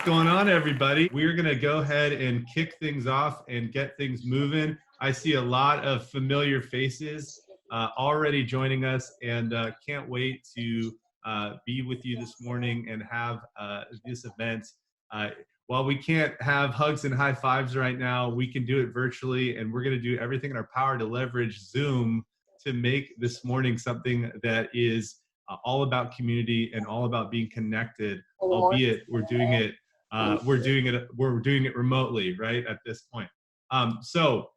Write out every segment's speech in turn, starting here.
going on, everybody? We're going to go ahead and kick things off and get things moving. I see a lot of familiar faces already joining us, and can't wait to be with you this morning and have this event. While we can't have hugs and high fives right now, we can do it virtually, and we're going to do everything in our power to leverage Zoom to make this morning something that is all about community and all about being connected, albeit we're doing it remotely, right, at this point. So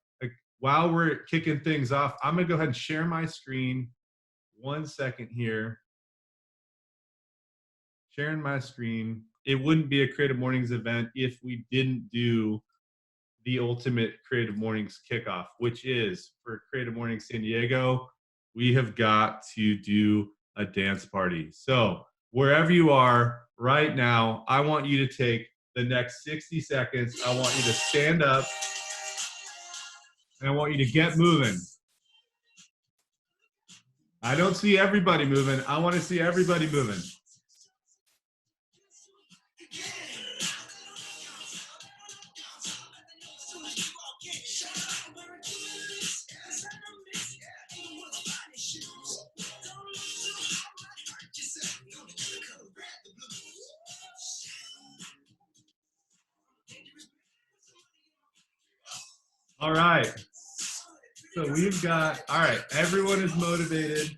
while we're kicking things off, I'm gonna go ahead and share my screen. 1 second here. Sharing my screen. It wouldn't be a Creative Mornings event if we didn't do the ultimate Creative Mornings kickoff, which is for Creative Mornings San Diego, we have got to do a dance party. So wherever you are right now, I want you to take the next 60 seconds. I want you to stand up and I want you to get moving. I don't see everybody moving. I want to see everybody moving. All right. So we've got, all right, everyone is motivated.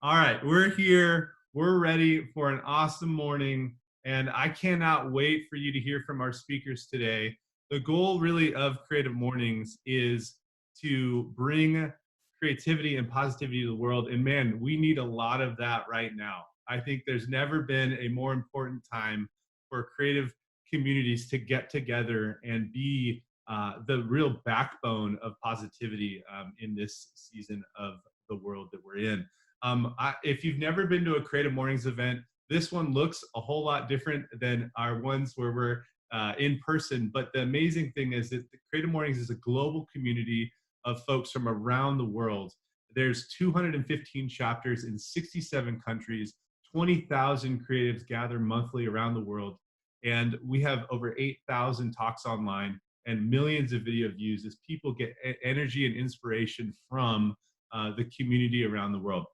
All right, we're here. We're ready for an awesome morning, and I cannot wait for you to hear from our speakers today. The goal really of Creative Mornings is to bring creativity and positivity to the world, and man, we need a lot of that right now. I think there's never been a more important time for creative communities to get together and be the real backbone of positivity in this season of the world that we're in. If you've never been to a Creative Mornings event, this one looks a whole lot different than our ones where we're in person. But the amazing thing is that the Creative Mornings is a global community of folks from around the world. There's 215 chapters in 67 countries, 20,000 creatives gather monthly around the world. And we have over 8,000 talks online and millions of video views as people get energy and inspiration from the community around the world.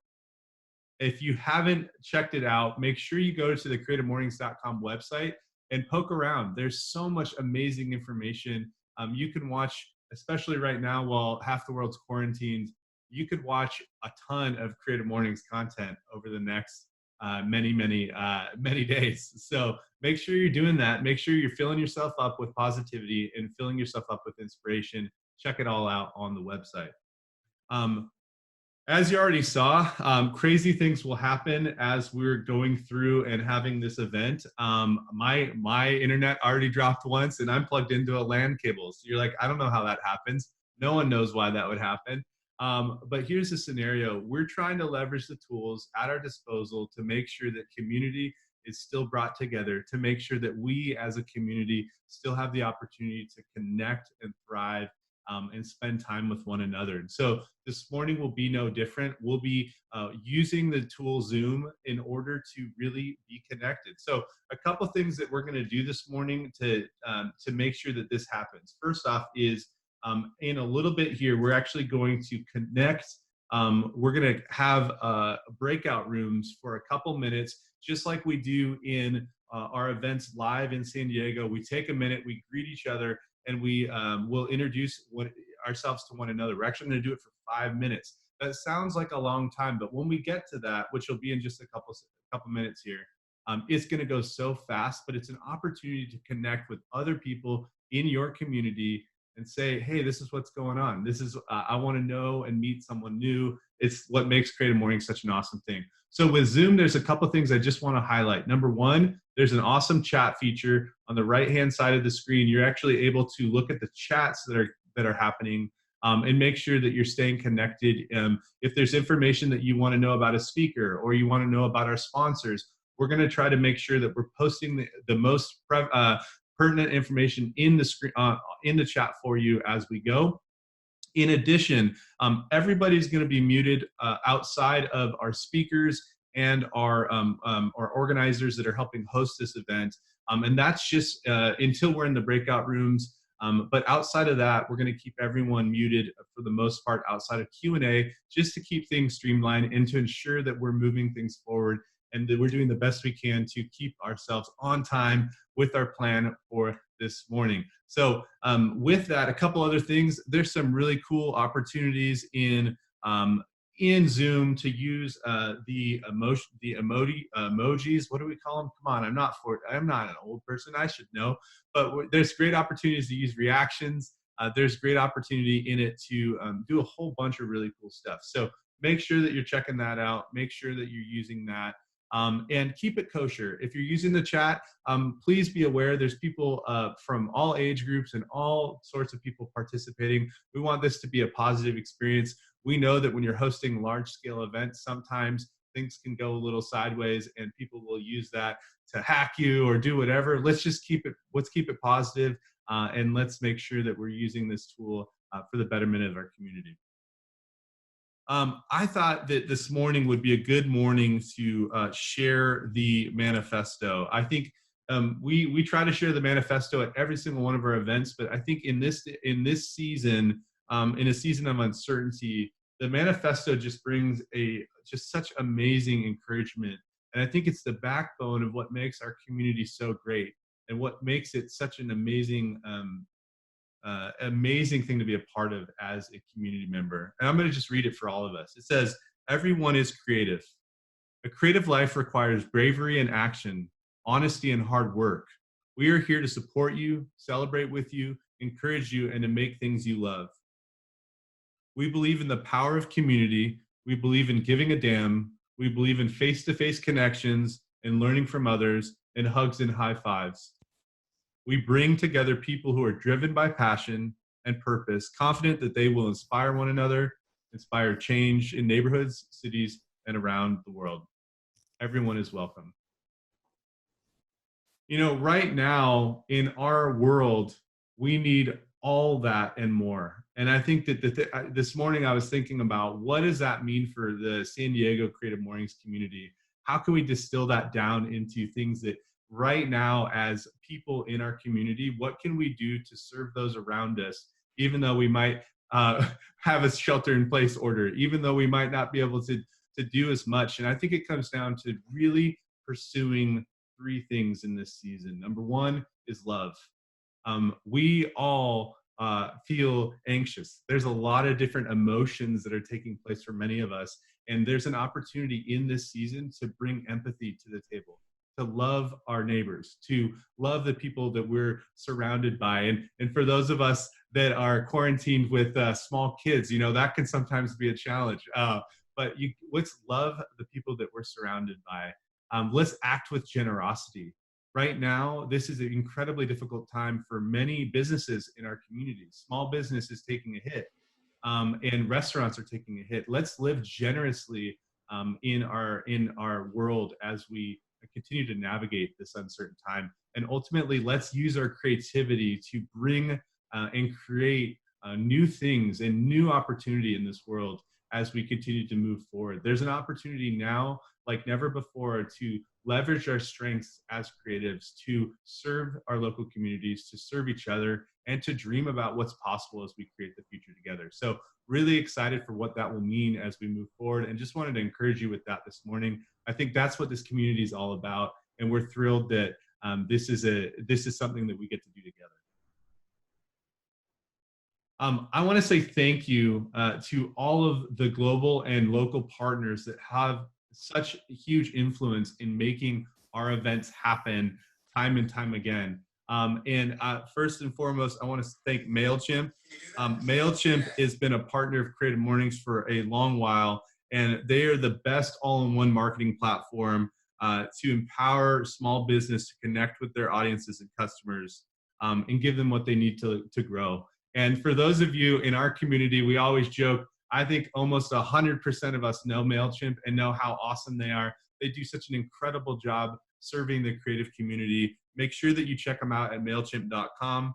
If you haven't checked it out, make sure you go to the creativemornings.com website and poke around. There's so much amazing information. You can watch, especially right now while half the world's quarantined, you could watch a ton of Creative Mornings content over the next many days. So make sure you're doing that. Make sure you're filling yourself up with positivity and filling yourself up with inspiration. Check it all out on the website. As you already saw, crazy things will happen as we're going through and having this event. My internet already dropped once and I'm plugged into a LAN cable. So you're like, I don't know how that happens. No one knows why that would happen. But here's the scenario. We're trying to leverage the tools at our disposal to make sure that community is still brought together, to make sure that we as a community still have the opportunity to connect and thrive and spend time with one another. And so this morning will be no different. We'll be using the tool Zoom in order to really be connected. So a couple things that we're going to do this morning to make sure that this happens. First off is in a little bit here, we're actually going to connect. We're going to have breakout rooms for a couple minutes, just like we do in our events live in San Diego. We take a minute, we greet each other, and we will introduce ourselves to one another. We're actually going to do it for 5 minutes. That sounds like a long time, but when we get to that, which will be in just a couple minutes here, it's going to go so fast, but it's an opportunity to connect with other people in your community and say, hey, this is what's going on. This is, I want to know and meet someone new. It's what makes Creative Mornings such an awesome thing. So with Zoom, there's a couple things I just want to highlight. Number one, there's an awesome chat feature on the right-hand side of the screen. You're actually able to look at the chats that are happening and make sure that you're staying connected. If there's information that you want to know about a speaker or you want to know about our sponsors, we're going to try to make sure that we're posting the most pertinent information in the chat for you as we go. In addition, everybody's going to be muted outside of our speakers and our organizers that are helping host this event. And that's just until we're in the breakout rooms. But outside of that, we're going to keep everyone muted for the most part outside of Q&A, just to keep things streamlined and to ensure that we're moving things forward and that we're doing the best we can to keep ourselves on time with our plan for this morning. So with that, a couple other things. There's some really cool opportunities in Zoom to use the emojis. What do we call them? Come on, I'm not an old person. I should know. But there's great opportunities to use reactions. There's great opportunity in it to do a whole bunch of really cool stuff. So make sure that you're checking that out. Make sure that you're using that. And keep it kosher. If you're using the chat, please be aware there's people from all age groups and all sorts of people participating. We want this to be a positive experience. We know that when you're hosting large-scale events, sometimes things can go a little sideways and people will use that to hack you or do whatever. Let's keep it positive, and let's make sure that we're using this tool for the betterment of our community. I thought that this morning would be a good morning to share the manifesto. I think we try to share the manifesto at every single one of our events, but I think in this season, in a season of uncertainty, the manifesto just brings just such amazing encouragement. And I think it's the backbone of what makes our community so great and what makes it such an amazing thing to be a part of as a community member. And I'm going to just read it for all of us. It says, everyone is creative. A creative life requires bravery and action, honesty and hard work. We are here to support you, celebrate with you, encourage you, and to make things you love. We believe in the power of community. We believe in giving a damn. We believe in face-to-face connections and learning from others and hugs and high fives. We bring together people who are driven by passion and purpose, confident that they will inspire one another, inspire change in neighborhoods, cities, and around the world. Everyone is welcome. You know, right now in our world, we need all that and more. And I think that this morning I was thinking about, what does that mean for the San Diego Creative Mornings community? How can we distill that down into things that right now, as people in our community, what can we do to serve those around us, even though we might have a shelter-in-place order, even though we might not be able to do as much? And I think it comes down to really pursuing three things in this season. Number one is love. We all feel anxious. There's a lot of different emotions that are taking place for many of us, and there's an opportunity in this season to bring empathy to the table, to love our neighbors, to love the people that we're surrounded by. And for those of us that are quarantined with small kids, you know, that can sometimes be a challenge. But let's love the people that we're surrounded by. Let's act with generosity. Right now, this is an incredibly difficult time for many businesses in our community. Small business is taking a hit, and restaurants are taking a hit. Let's live generously in our world as we continue to navigate this uncertain time. And ultimately, let's use our creativity to bring and create new things and new opportunity in this world as we continue to move forward. There's an opportunity now, like never before, to leverage our strengths as creatives to serve our local communities, to serve each other, and to dream about what's possible as we create the future together. So really excited for what that will mean as we move forward, and just wanted to encourage you with that this morning. I think that's what this community is all about, and we're thrilled that this is something that we get to do together. I want to say thank you to all of the global and local partners that have such huge influence in making our events happen time and time again. And first and foremost, I want to thank MailChimp. MailChimp has been a partner of Creative Mornings for a long while, and they are the best all-in-one marketing platform to empower small business to connect with their audiences and customers and give them what they need to grow. And for those of you in our community, we always joke, I think almost 100% of us know MailChimp and know how awesome they are. They do such an incredible job serving the creative community. Make sure that you check them out at MailChimp.com.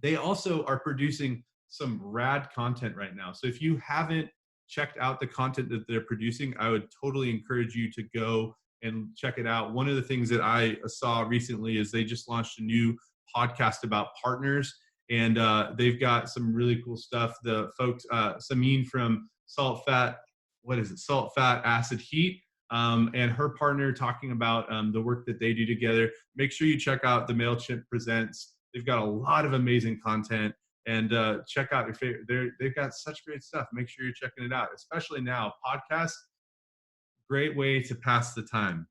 They also are producing some rad content right now. So if you haven't checked out the content that they're producing, I would totally encourage you to go and check it out. One of the things that I saw recently is they just launched a new podcast about partners, and they've got some really cool stuff. The folks, Samin from Salt Fat Acid Heat, and her partner talking about the work that they do together. Make sure you check out the MailChimp Presents. They've got a lot of amazing content, and check out your favorite. They've got such great stuff. Make sure you're checking it out, especially now. Podcasts, great way to pass the time.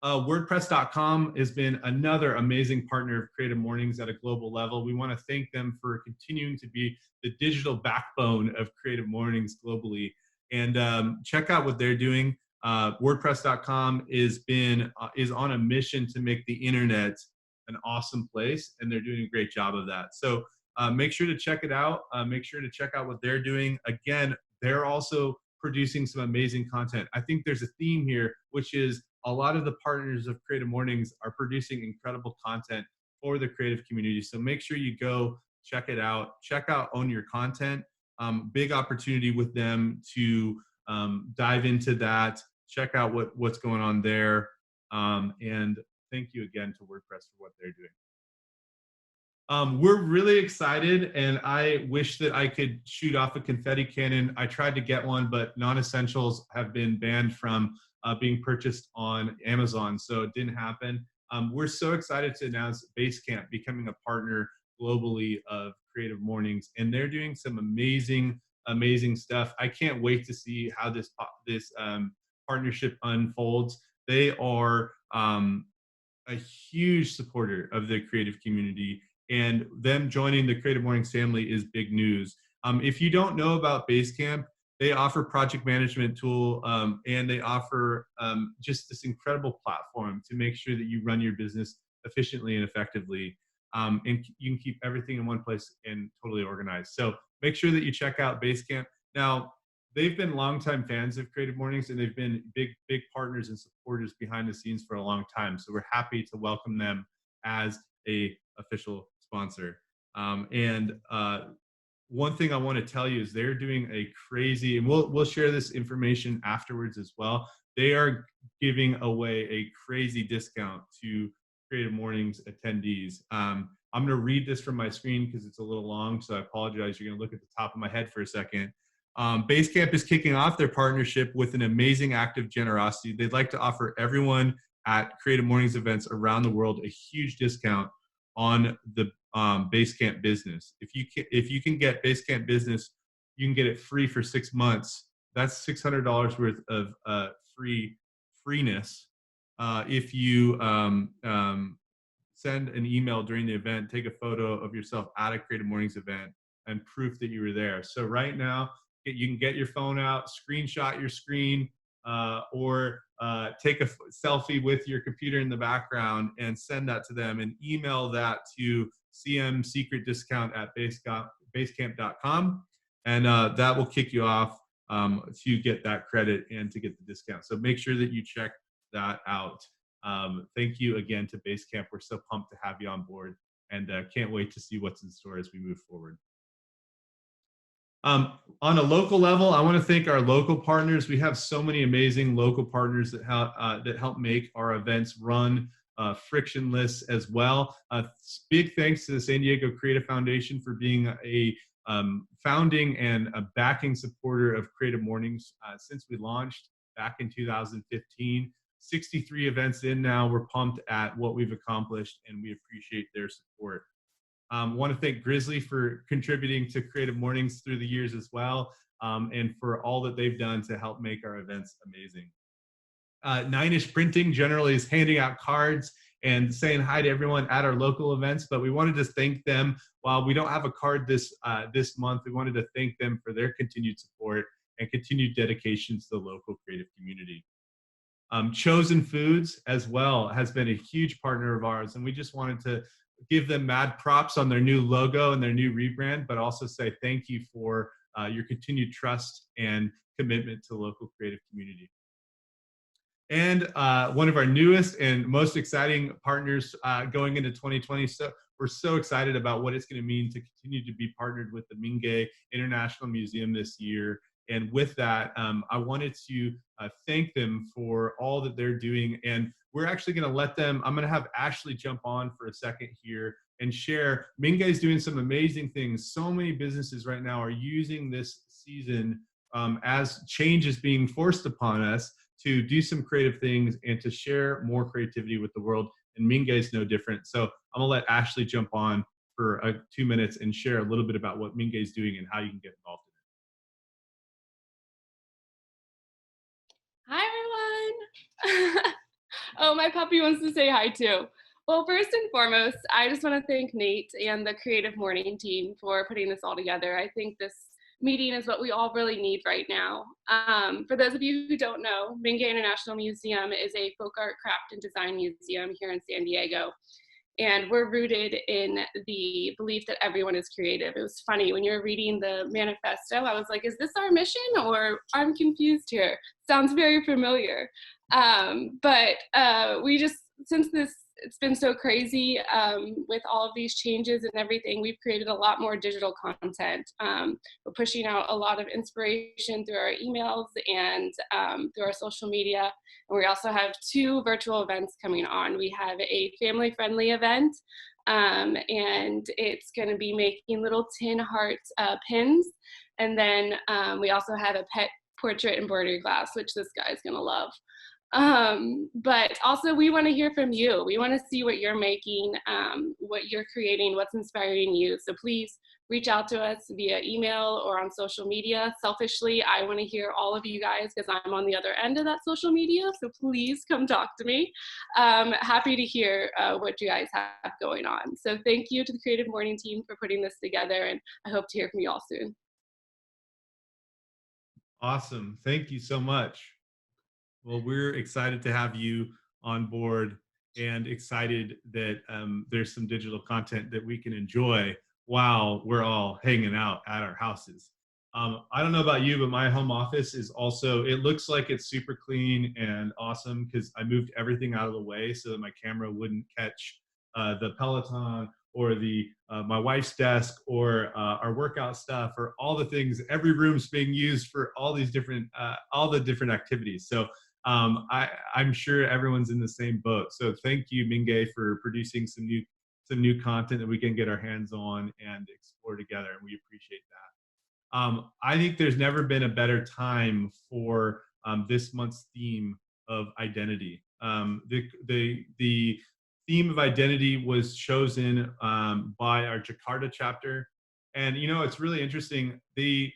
WordPress.com has been another amazing partner of Creative Mornings at a global level. We want to thank them for continuing to be the digital backbone of Creative Mornings globally. And check out what they're doing. WordPress.com is on a mission to make the internet an awesome place, and they're doing a great job of that. So make sure to check it out. Make sure to check out what they're doing. Again, they're also producing some amazing content. I think there's a theme here, which is a lot of the partners of Creative Mornings are producing incredible content for the creative community. So make sure you go check it out. Check out Own Your Content. Big opportunity with them to dive into that. Check out what's going on there. And thank you again to WordPress for what they're doing. We're really excited, and I wish that I could shoot off a confetti cannon. I tried to get one, but non-essentials have been banned from being purchased on Amazon, so it didn't happen. We're so excited to announce Basecamp becoming a partner globally of Creative Mornings, and they're doing some amazing, amazing stuff. I can't wait to see how this partnership unfolds. They are a huge supporter of the creative community, and them joining the Creative Mornings family is big news. If you don't know about Basecamp, they offer project management tool, and they offer just this incredible platform to make sure that you run your business efficiently and effectively. And you can keep everything in one place and totally organized. So make sure that you check out Basecamp. Now, they've been longtime fans of Creative Mornings, and they've been big partners and supporters behind the scenes for a long time. So we're happy to welcome them as a official sponsor. One thing I want to tell you is they're doing a crazy, and we'll share this information afterwards as well. They are giving away a crazy discount to Creative Mornings attendees. I'm going to read this from my screen because it's a little long, so I apologize. You're going to look at the top of my head for a second. Basecamp is kicking off their partnership with an amazing act of generosity. They'd like to offer everyone at Creative Mornings events around the world a huge discount on the Basecamp Business. If you can get Basecamp Business, you can get it free for 6 months. That's $600 worth of freeness. If you send an email during the event, take a photo of yourself at a Creative Mornings event, and proof that you were there. So right now, you can get your phone out, screenshot your screen, or take a selfie with your computer in the background and send that to them, and email that to cmsecretdiscount@basecamp.com, and that will kick you off to get that credit and to get the discount. So make sure that you check that out. Thank you again to Basecamp. We're so pumped to have you on board, and can't wait to see what's in store as we move forward. On a local level, I want to thank our local partners. We have so many amazing local partners that help make our events run frictionless as well. Big thanks to the San Diego Creative Foundation for being a founding and a backing supporter of Creative Mornings since we launched back in 2015. 63 events in now. We're pumped at what we've accomplished, and we appreciate their support. Want to thank GRIZZLY for contributing to Creative Mornings through the years as well, and for all that they've done to help make our events amazing. 9ish Printing generally is handing out cards and saying hi to everyone at our local events, but we wanted to thank them. While we don't have a card this month, we wanted to thank them for their continued support and continued dedication to the local creative community. Chosen Foods as well has been a huge partner of ours, and we just wanted to give them mad props on their new logo and their new rebrand, but also say thank you for your continued trust and commitment to the local creative community. And one of our newest and most exciting partners going into 2020. So we're so excited about what it's going to mean to continue to be partnered with the Mingei International Museum this year. And with that, I wanted to thank them for all that they're doing. And we're actually going to let them, I'm going to have Ashley jump on for a second here and share. Mingei is doing some amazing things. So many businesses right now are using this season as change is being forced upon us to do some creative things and to share more creativity with the world. And Mingei is no different. So I'm going to let Ashley jump on for 2 minutes and share a little bit about what Mingei is doing and how you can get involved in it. Hi, everyone. Oh, my puppy wants to say hi too. Well, first and foremost, I just want to thank Nate and the Creative Morning team for putting this all together. I think this meeting is what we all really need right now. For those of you who don't know, Mingei International Museum is a folk art, craft, and design museum here in San Diego. And we're rooted in the belief that everyone is creative. It was funny, when you were reading the manifesto, I was like, is this our mission, or I'm confused here? Sounds very familiar. But we just, since it's been so crazy with all of these changes and everything, we've created a lot more digital content. We're pushing out a lot of inspiration through our emails and through our social media. And we also have 2 virtual events coming on. We have a family-friendly event, and it's going to be making little tin heart pins. And then we also have a pet portrait embroidery glass, which this guy's going to love. But also, we want to hear from you. We want to see what you're making, what you're creating, what's inspiring you. So please reach out to us via email or on social media. Selfishly, I want to hear all of you guys because I'm on the other end of that social media. So please come talk to me. Happy to hear what you guys have going on. So thank you to the Creative Morning team for putting this together, and I hope to hear from you all soon. Awesome. Thank you so much. Well, we're excited to have you on board and excited that there's some digital content that we can enjoy while we're all hanging out at our houses. I don't know about you, but my home office is also, it looks like it's super clean and awesome because I moved everything out of the way so that my camera wouldn't catch the Peloton or my wife's desk or our workout stuff or all the things. Every room's being used for all these different, all the different activities. So I'm sure everyone's in the same boat. So thank you, Mingei, for producing some new content that we can get our hands on and explore together, and we appreciate that. I think there's never been a better time for this month's theme of identity. The theme of identity was chosen by our Jakarta chapter, and it's really interesting. We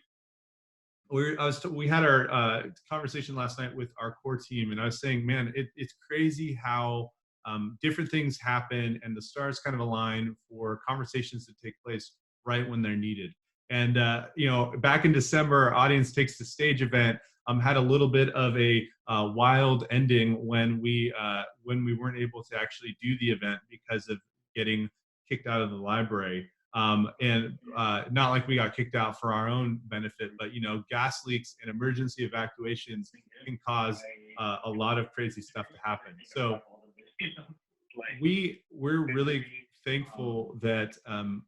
had our conversation last night with our core team, and I was saying, man, it's crazy how different things happen and the stars kind of align for conversations to take place right when they're needed. And back in December, our Audience Takes the Stage event had a little bit of a wild ending when we weren't able to actually do the event because of getting kicked out of the library. And not like we got kicked out for our own benefit, but gas leaks and emergency evacuations can cause a lot of crazy stuff to happen. So we're really thankful that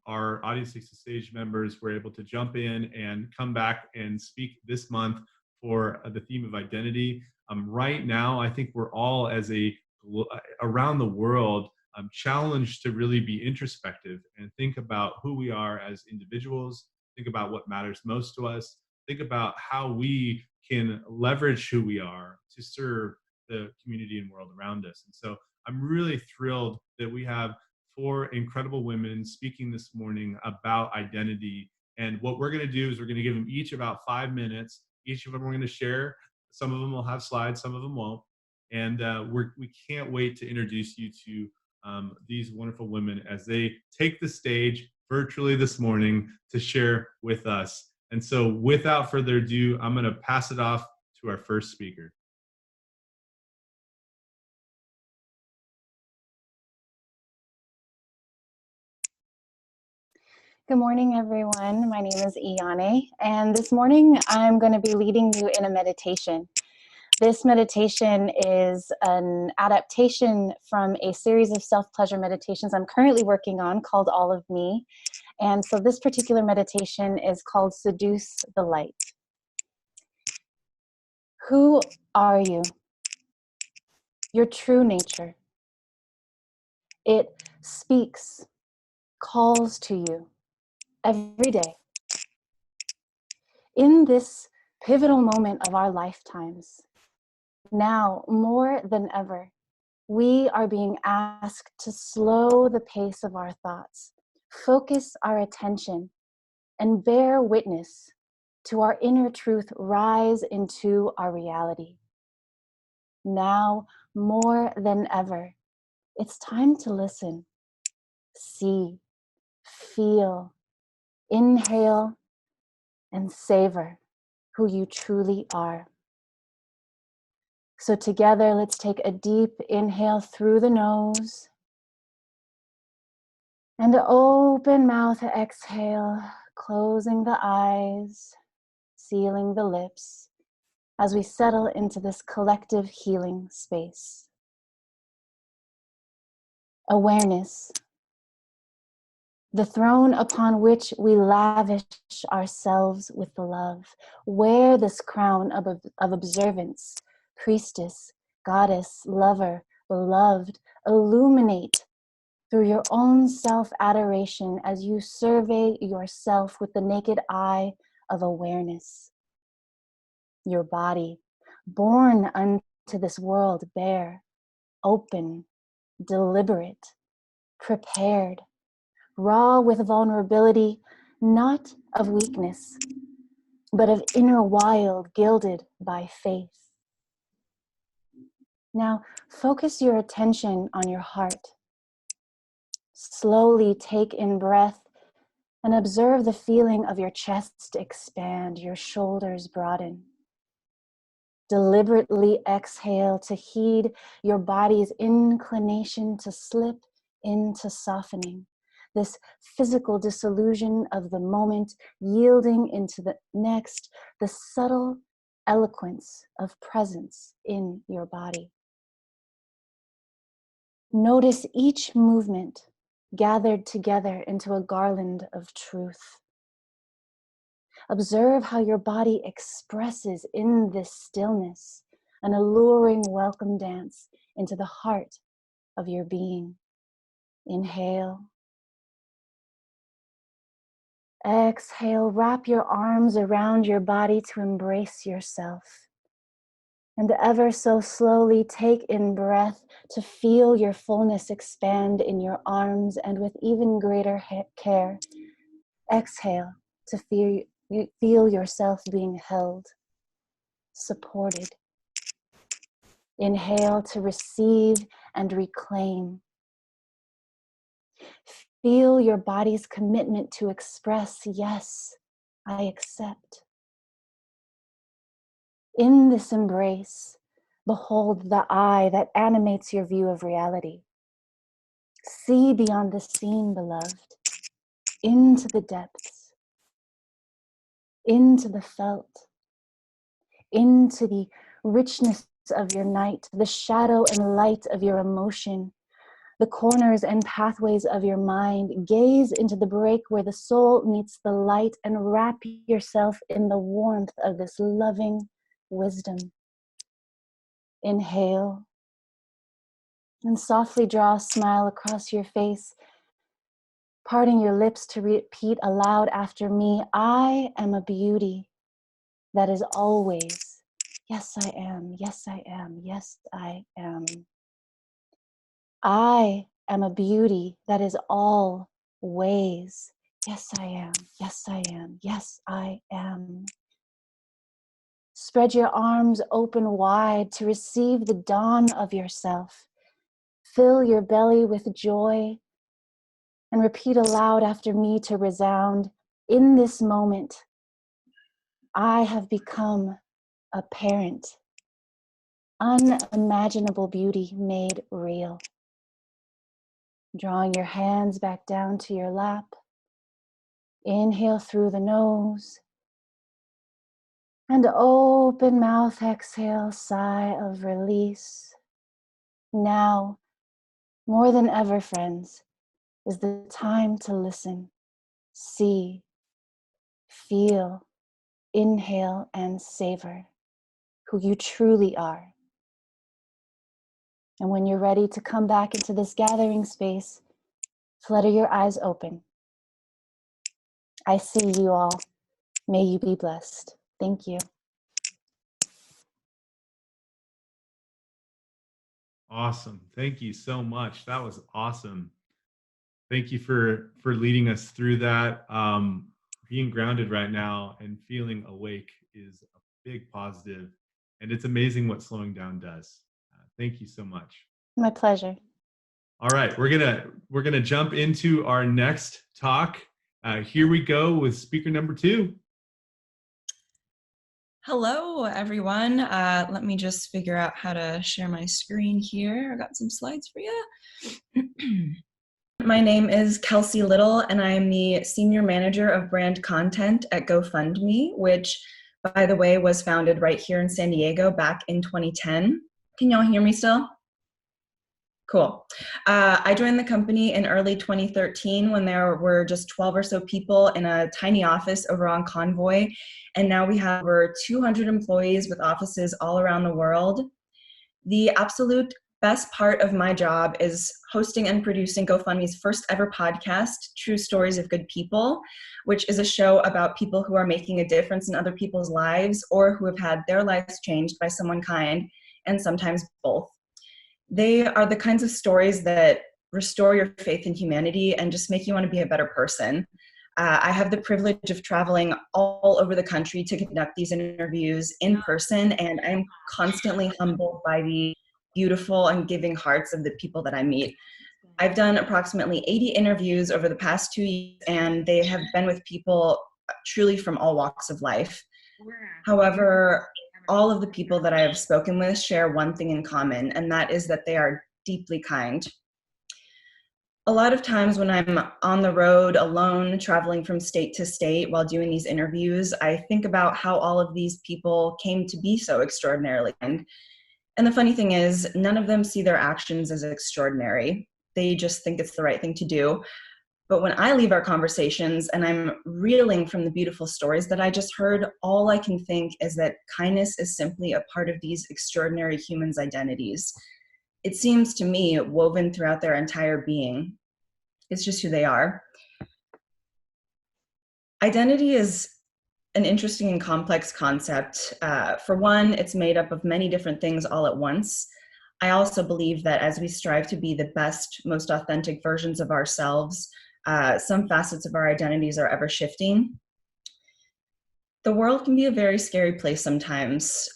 our Audience Takes the Stage members were able to jump in and come back and speak this month for the theme of identity. Right now, I think we're all around the world challenged to really be introspective and think about who we are as individuals, think about what matters most to us, think about how we can leverage who we are to serve the community and world around us. And so I'm really thrilled that we have 4 incredible women speaking this morning about identity. And what we're going to do is we're going to give them each about 5 minutes. Each of them we're going to share. Some of them will have slides, some of them won't. And we can't wait to introduce you to these wonderful women as they take the stage virtually this morning to share with us. And so without further ado, I'm going to pass it off to our first speaker. Good morning, everyone. My name is Ianne, and this morning I'm going to be leading you in a meditation. This meditation is an adaptation from a series of self-pleasure meditations I'm currently working on called All of Me. And so this particular meditation is called Seduce the Light. Who are you? Your true nature. It speaks, calls to you every day. In this pivotal moment of our lifetimes, now more than ever, we are being asked to slow the pace of our thoughts, focus our attention, and bear witness to our inner truth rise into our reality. Now more than ever, it's time to listen, see, feel, inhale, and savor who you truly are. So together, let's take a deep inhale through the nose and an open mouth exhale, closing the eyes, sealing the lips as we settle into this collective healing space. Awareness, the throne upon which we lavish ourselves with love. Wear this crown of observance, priestess, goddess, lover, beloved. Illuminate through your own self-adoration as you survey yourself with the naked eye of awareness. Your body, born unto this world bare, open, deliberate, prepared, raw with vulnerability, not of weakness, but of inner wild gilded by faith. Now, focus your attention on your heart. Slowly take in breath and observe the feeling of your chest expand, your shoulders broaden. Deliberately exhale to heed your body's inclination to slip into softening. This physical disillusion of the moment yielding into the next, the subtle eloquence of presence in your body. Notice each movement gathered together into a garland of truth. Observe how your body expresses in this stillness an alluring welcome dance into the heart of your being. Inhale. Exhale, wrap your arms around your body to embrace yourself. And ever so slowly take in breath to feel your fullness expand in your arms, and with even greater care, exhale to feel yourself being held, supported. Inhale to receive and reclaim. Feel your body's commitment to express, yes, I accept. In this embrace, behold the eye that animates your view of reality. See beyond the seen, beloved, into the depths, into the felt, into the richness of your night, the shadow and light of your emotion, the corners and pathways of your mind. Gaze into the break where the soul meets the light and wrap yourself in the warmth of this loving wisdom. Inhale and softly draw a smile across your face, parting your lips to repeat aloud after me. I am a beauty that is always. Yes, I am. Yes, I am. Yes, I am. I am a beauty that is all ways. Yes, I am. Yes, I am. Yes, I am. Spread your arms open wide to receive the dawn of yourself. Fill your belly with joy and repeat aloud after me to resound. In this moment, I have become a parent. Unimaginable beauty made real. Drawing your hands back down to your lap. Inhale through the nose. And open mouth, exhale, sigh of release. Now, more than ever, friends, is the time to listen, see, feel, inhale, and savor who you truly are. And when you're ready to come back into this gathering space, flutter your eyes open. I see you all. May you be blessed. Thank you. Awesome. Thank you so much. That was awesome. Thank you for leading us through that. Being grounded right now and feeling awake is a big positive, and it's amazing what slowing down does. Thank you so much. My pleasure. All right, we're gonna jump into our next talk. Here we go with speaker number 2. Hello, everyone. Let me just figure out how to share my screen here. I got some slides for you. My name is Kelsea Little, and I am the Senior Manager of Brand Content at GoFundMe, which, by the way, was founded right here in San Diego back in 2010. Can y'all hear me still? Cool. I joined the company in early 2013 when there were just 12 or so people in a tiny office over on Convoy, and now we have over 200 employees with offices all around the world. The absolute best part of my job is hosting and producing GoFundMe's first ever podcast, True Stories of Good People, which is a show about people who are making a difference in other people's lives or who have had their lives changed by someone kind, and sometimes both. They are the kinds of stories that restore your faith in humanity and just make you want to be a better person. I have the privilege of traveling all over the country to conduct these interviews in person, and I'm constantly humbled by the beautiful and giving hearts of the people that I meet. I've done approximately 80 interviews over the past 2 years, and they have been with people truly from all walks of life. However, all of the people that I have spoken with share one thing in common, and that is that they are deeply kind. A lot of times when I'm on the road alone, traveling from state to state while doing these interviews, I think about how all of these people came to be so extraordinarily kind. And the funny thing is, none of them see their actions as extraordinary. They just think it's the right thing to do. But when I leave our conversations and I'm reeling from the beautiful stories that I just heard, all I can think is that kindness is simply a part of these extraordinary humans' identities. It seems to me woven throughout their entire being. It's just who they are. Identity is an interesting and complex concept. For one, it's made up of many different things all at once. I also believe that as we strive to be the best, most authentic versions of ourselves, some facets of our identities are ever shifting. The world can be a very scary place sometimes.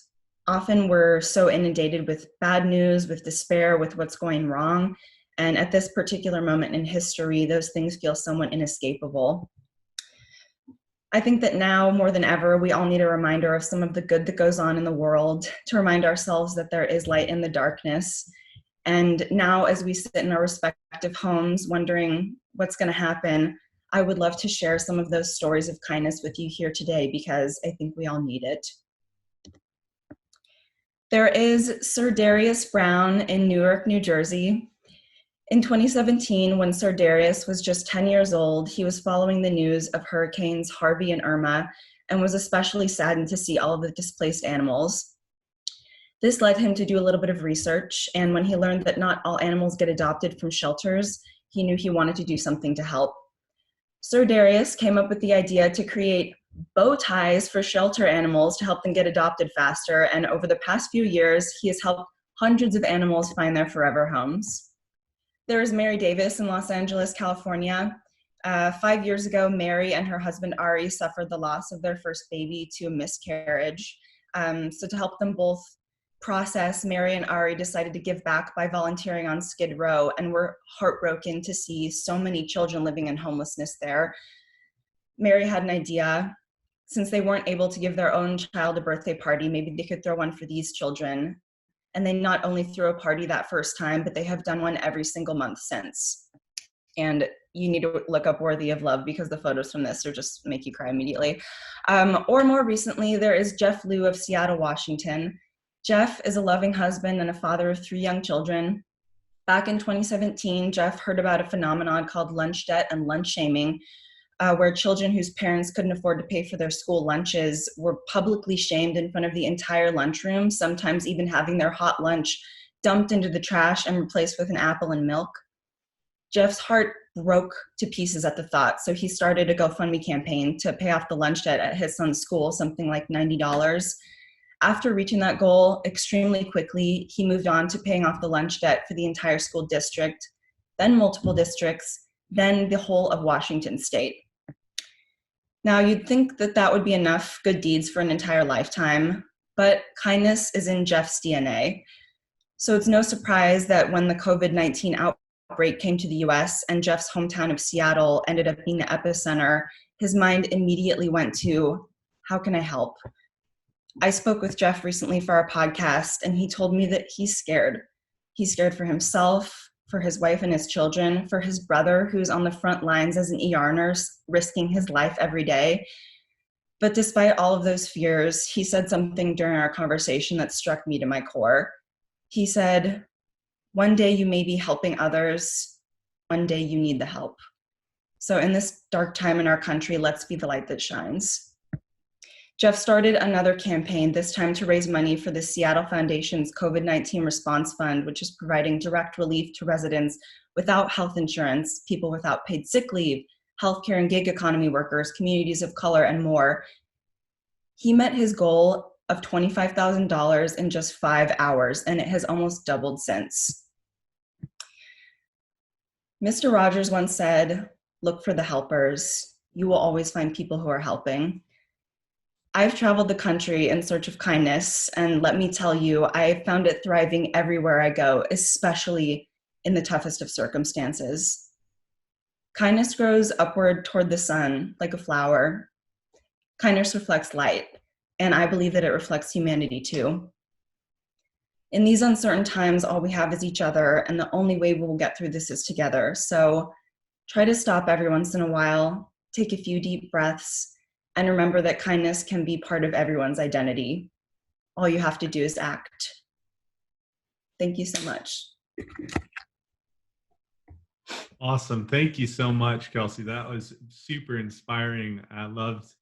Often we're so inundated with bad news, with despair, with what's going wrong. And at this particular moment in history, those things feel somewhat inescapable. I think that now more than ever, we all need a reminder of some of the good that goes on in the world, to remind ourselves that there is light in the darkness. And now as we sit in our respective homes wondering what's going to happen, I would love to share some of those stories of kindness with you here today because I think we all need it. There is Sir Darius Brown in Newark, New Jersey. In 2017, when Sir Darius was just 10 years old, he was following the news of hurricanes Harvey and Irma and was especially saddened to see all of the displaced animals. This led him to do a little bit of research, and when he learned that not all animals get adopted from shelters, he knew he wanted to do something to help. Sir Darius came up with the idea to create bow ties for shelter animals to help them get adopted faster, and over the past few years, he has helped hundreds of animals find their forever homes. There is Mary Davis in Los Angeles, California. 5 years ago, Mary and her husband Ari suffered the loss of their first baby to a miscarriage. So to help them both process, Mary and Ari decided to give back by volunteering on Skid Row, and were heartbroken to see so many children living in homelessness there. Mary had an idea. Since they weren't able to give their own child a birthday party, maybe they could throw one for these children. And they not only threw a party that first time, but they have done one every single month since. And you need to look up Worthy of Love because the photos from this are just make you cry immediately. Or more recently, there is Jeff Liu of Seattle, Washington. Jeff is a loving husband and a father of 3 young children. Back in 2017, Jeff heard about a phenomenon called lunch debt and lunch shaming, where children whose parents couldn't afford to pay for their school lunches were publicly shamed in front of the entire lunchroom, sometimes even having their hot lunch dumped into the trash and replaced with an apple and milk. Jeff's heart broke to pieces at the thought, so he started a GoFundMe campaign to pay off the lunch debt at his son's school, something like $90. After reaching that goal extremely quickly, he moved on to paying off the lunch debt for the entire school district, then multiple districts, then the whole of Washington state. Now, you'd think that that would be enough good deeds for an entire lifetime, but kindness is in Jeff's DNA. So it's no surprise that when the COVID-19 outbreak came to the US and Jeff's hometown of Seattle ended up being the epicenter, his mind immediately went to, how can I help? I spoke with Jeff recently for our podcast, and he told me that he's scared. He's scared for himself, for his wife and his children, for his brother who's on the front lines as an ER nurse, risking his life every day. But despite all of those fears, he said something during our conversation that struck me to my core. He said, one day you may be helping others, one day you need the help. So in this dark time in our country, let's be the light that shines. Jeff started another campaign, this time to raise money for the Seattle Foundation's COVID-19 Response Fund, which is providing direct relief to residents without health insurance, people without paid sick leave, healthcare and gig economy workers, communities of color, and more. He met his goal of $25,000 in just 5 hours, and it has almost doubled since. Mr. Rogers once said, look for the helpers. You will always find people who are helping. I've traveled the country in search of kindness, and let me tell you, I found it thriving everywhere I go, especially in the toughest of circumstances. Kindness grows upward toward the sun like a flower. Kindness reflects light, and I believe that it reflects humanity too. In these uncertain times, all we have is each other, and the only way we will get through this is together. So try to stop every once in a while, take a few deep breaths, and remember that kindness can be part of everyone's identity. All you have to do is act. Thank you so much. Awesome. Thank you so much, Kelsey. That was super inspiring. I love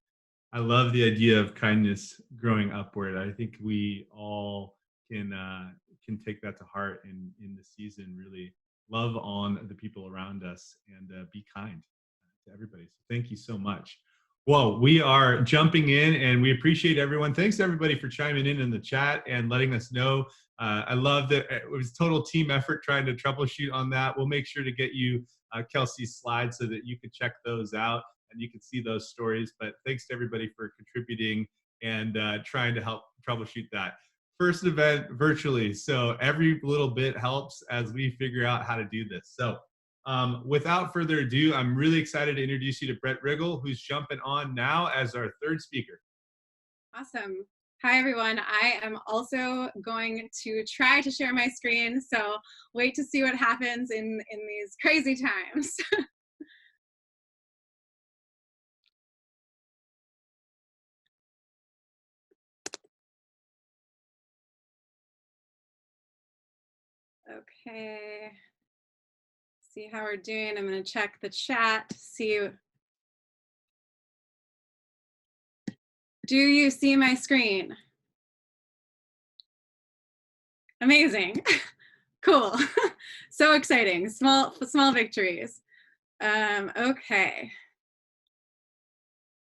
the idea of kindness growing upward. I think we all can take that to heart in the season, really love on the people around us and be kind to everybody. So thank you so much. Well, we are jumping in and we appreciate everyone. Thanks everybody for chiming in the chat and letting us know. I love that it was total team effort trying to troubleshoot on that. We'll make sure to get you Kelsey's slides so that you can check those out and you can see those stories. But thanks to everybody for contributing and trying to help troubleshoot that. First event virtually, so every little bit helps as we figure out how to do this. So without further ado, I'm really excited to introduce you to Brett Riggle, who's jumping on now as our third speaker. Awesome. Hi, everyone. I am also going to try to share my screen, so wait to see what happens in these crazy times. Okay. See how we're doing. I'm going to check the chat, see. Do you see my screen? Amazing. Cool. So exciting. Small victories. Okay.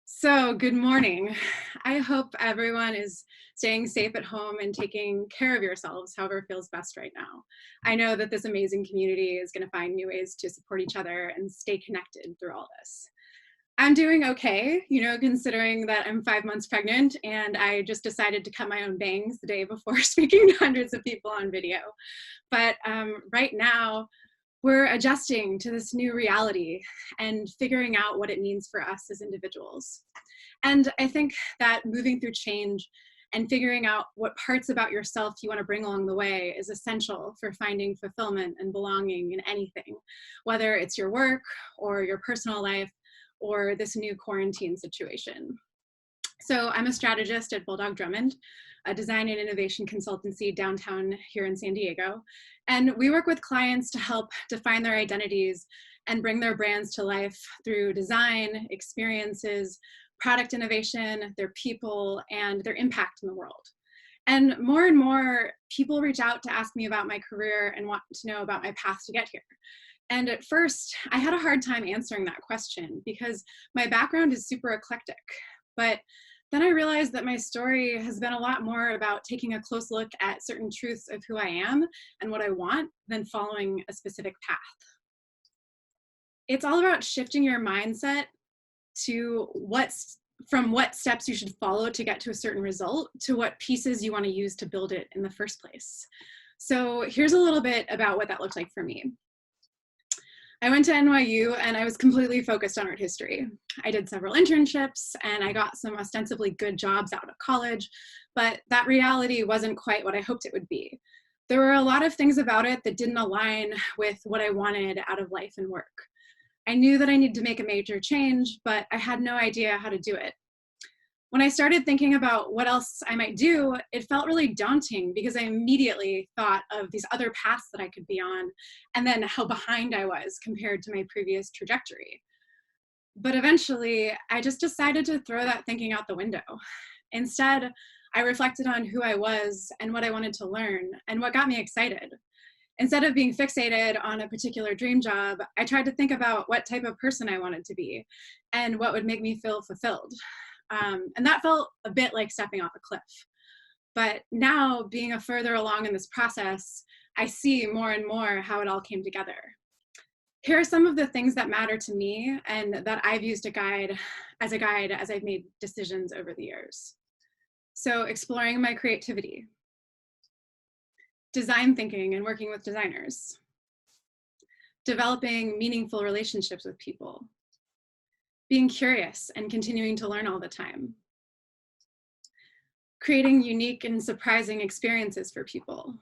So good morning. I hope everyone is staying safe at home and taking care of yourselves however feels best right now. I know that this amazing community is going to find new ways to support each other and stay connected through all this. I'm doing okay, you know, considering that I'm 5 months pregnant and I just decided to cut my own bangs the day before speaking to hundreds of people on video. But right now, we're adjusting to this new reality and figuring out what it means for us as individuals. And I think that moving through change and figuring out what parts about yourself you want to bring along the way is essential for finding fulfillment and belonging in anything, whether it's your work or your personal life or this new quarantine situation. So I'm a strategist at Bulldog Drummond, a design and innovation consultancy downtown here in San Diego. And we work with clients to help define their identities and bring their brands to life through design, experiences, product innovation, their people, and their impact in the world. And more people reach out to ask me about my career and want to know about my path to get here. And at first, I had a hard time answering that question because my background is super eclectic. But then I realized that my story has been a lot more about taking a close look at certain truths of who I am and what I want than following a specific path. It's all about shifting your mindset to from what steps you should follow to get to a certain result to what pieces you want to use to build it in the first place. So here's a little bit about what that looked like for me. I went to NYU and I was completely focused on art history. I did several internships and I got some ostensibly good jobs out of college, but that reality wasn't quite what I hoped it would be. There were a lot of things about it that didn't align with what I wanted out of life and work. I knew that I needed to make a major change, but I had no idea how to do it. When I started thinking about what else I might do, it felt really daunting because I immediately thought of these other paths that I could be on and then how behind I was compared to my previous trajectory. But eventually, I just decided to throw that thinking out the window. Instead, I reflected on who I was and what I wanted to learn and what got me excited. Instead of being fixated on a particular dream job, I tried to think about what type of person I wanted to be and what would make me feel fulfilled. And that felt a bit like stepping off a cliff. But now, being further along in this process, I see more and more how it all came together. Here are some of the things that matter to me and that I've used as I've made decisions over the years. So exploring my creativity, design thinking and working with designers, developing meaningful relationships with people, being curious and continuing to learn all the time, creating unique and surprising experiences for people,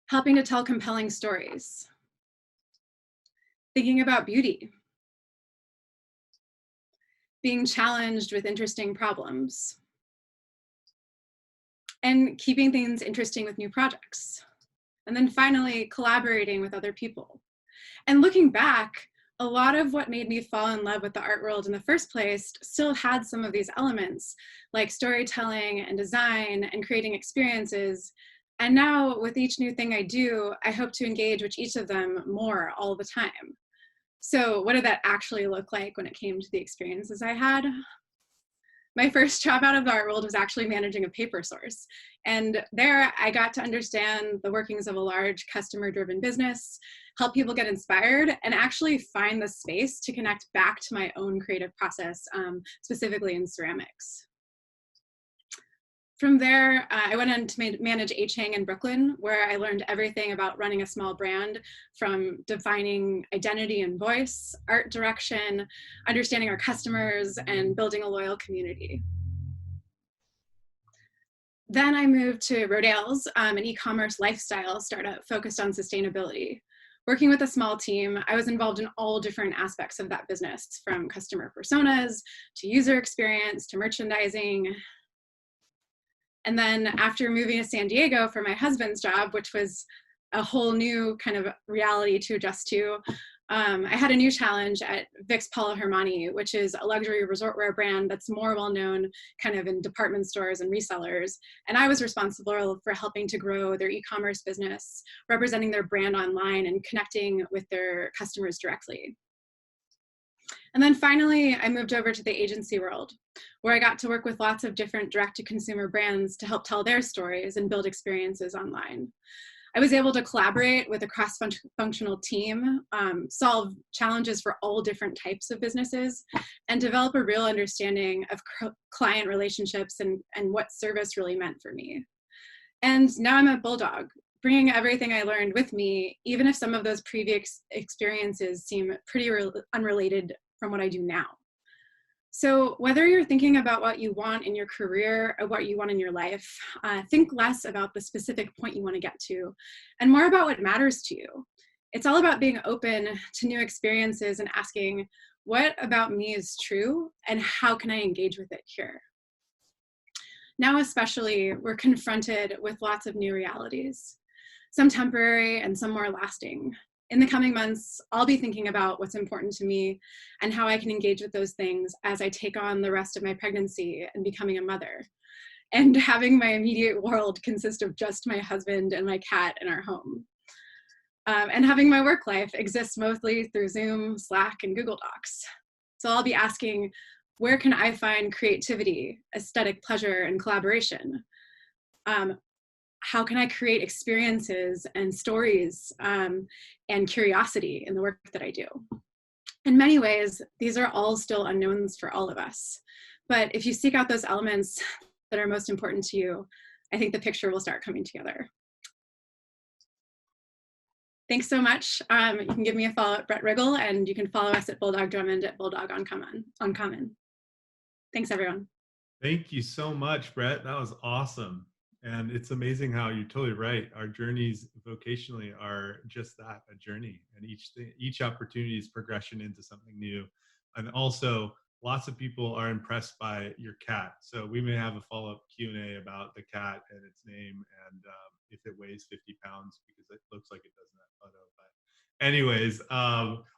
helping to tell compelling stories, thinking about beauty, being challenged with interesting problems, and keeping things interesting with new projects. And then finally, collaborating with other people. And looking back, a lot of what made me fall in love with the art world in the first place still had some of these elements, like storytelling and design and creating experiences. And now with each new thing I do, I hope to engage with each of them more all the time. So what did that actually look like when it came to the experiences I had? My first job out of the art world was actually managing a paper source. And there I got to understand the workings of a large customer-driven business, help people get inspired, and actually find the space to connect back to my own creative process, specifically in ceramics. From there, I went on to manage H-Hang in Brooklyn, where I learned everything about running a small brand, from defining identity and voice, art direction, understanding our customers, and building a loyal community. Then I moved to Rodale's, an e-commerce lifestyle startup focused on sustainability. Working with a small team, I was involved in all different aspects of that business, from customer personas to user experience to merchandising. And then after moving to San Diego for my husband's job, which was a whole new kind of reality to adjust to, I had a new challenge at Vic's Paula Hermani, which is a luxury resort wear brand that's more well-known kind of in department stores and resellers. And I was responsible for helping to grow their e-commerce business, representing their brand online and connecting with their customers directly. And then finally, I moved over to the agency world, where I got to work with lots of different direct-to-consumer brands to help tell their stories and build experiences online. I was able to collaborate with a cross-functional team, solve challenges for all different types of businesses, and develop a real understanding of client relationships and what service really meant for me. And now I'm at Bulldog, bringing everything I learned with me, even if some of those previous experiences seem pretty unrelated from what I do now. So whether you're thinking about what you want in your career or what you want in your life, think less about the specific point you want to get to and more about what matters to you. It's all about being open to new experiences and asking, what about me is true and how can I engage with it here? Now especially, we're confronted with lots of new realities, some temporary and some more lasting. In the coming months, I'll be thinking about what's important to me and how I can engage with those things as I take on the rest of my pregnancy and becoming a mother, and having my immediate world consist of just my husband and my cat in our home. And having my work life exist mostly through Zoom, Slack, and Google Docs. So I'll be asking, where can I find creativity, aesthetic pleasure, and collaboration? How can I create experiences and stories and curiosity in the work that I do? In many ways, these are all still unknowns for all of us. But if you seek out those elements that are most important to you, I think the picture will start coming together. Thanks so much. You can give me a follow at Brett Riggle, and you can follow us at Bulldog Drummond at Bulldog Uncommon. Thanks, everyone. Thank you so much, Brett. That was awesome. And it's amazing how you're totally right. Our journeys vocationally are just that, a journey. And each opportunity is progression into something new. And also, lots of people are impressed by your cat. So we may have a follow-up Q&A about the cat and its name, and if it weighs 50 pounds, because it looks like it does in that photo. But anyways,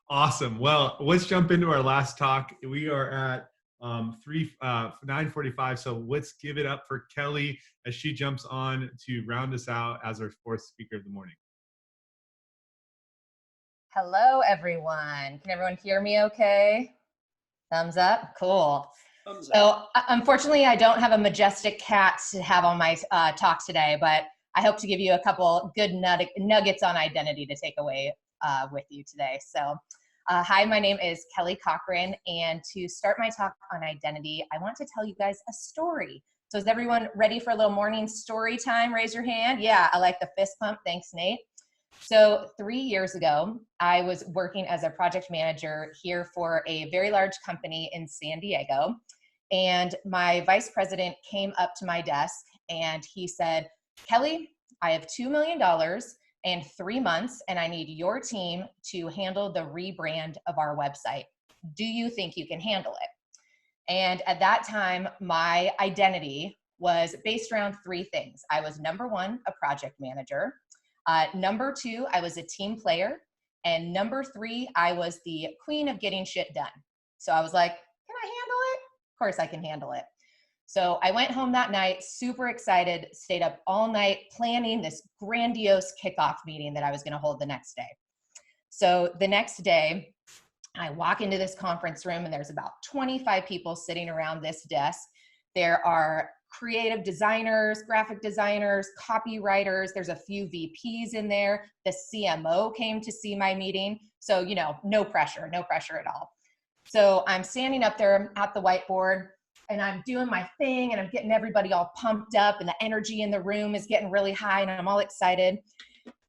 awesome. Well, let's jump into our last talk. We are at 9:45. So let's give it up for Kelly as she jumps on to round us out as our fourth speaker of the morning. Hello, everyone. Can everyone hear me okay? Thumbs up? Cool. Thumbs up. So unfortunately, I don't have a majestic cat to have on my talk today, but I hope to give you a couple good nuggets on identity to take away with you today. So hi, my name is Kelly Cochran, and to start my talk on identity, I want to tell you guys a story. So is everyone ready for a little morning story time? Raise your hand. Yeah, I like the fist pump. Thanks, Nate. So 3 years ago, I was working as a project manager here for a very large company in San Diego, and my vice president came up to my desk and he said, Kelly, I have $2 million and 3 months, and I need your team to handle the rebrand of our website. Do you think you can handle it? And at that time, my identity was based around 3 things. I was, number 1, a project manager. Number 2, I was a team player. And number 3, I was the queen of getting shit done. So I was like, can I handle it? Of course I can handle it. So I went home that night, super excited, stayed up all night planning this grandiose kickoff meeting that I was going to hold the next day. So the next day, I walk into this conference room and there's about 25 people sitting around this desk. There are creative designers, graphic designers, copywriters. There's a few VPs in there. The CMO came to see my meeting. So, you know, no pressure at all. So I'm standing up there at the whiteboard and I'm doing my thing and I'm getting everybody all pumped up and the energy in the room is getting really high and I'm all excited.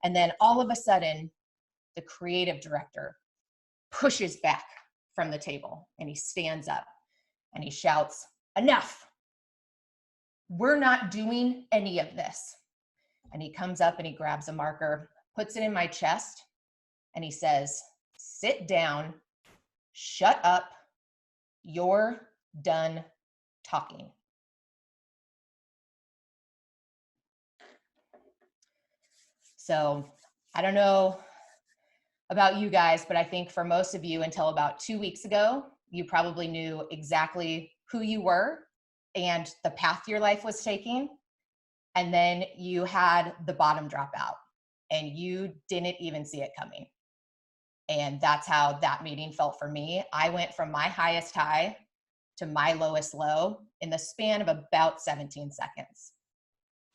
And then all of a sudden, the creative director pushes back from the table and he stands up and he shouts, enough. We're not doing any of this. And he comes up and he grabs a marker, puts it in my chest, and he says, sit down, shut up, you're done talking. So I don't know about you guys, but I think for most of you until about 2 weeks ago, you probably knew exactly who you were and the path your life was taking. And then you had the bottom drop out and you didn't even see it coming. And that's how that meeting felt for me. I went from my highest high to my lowest low in the span of about 17 seconds.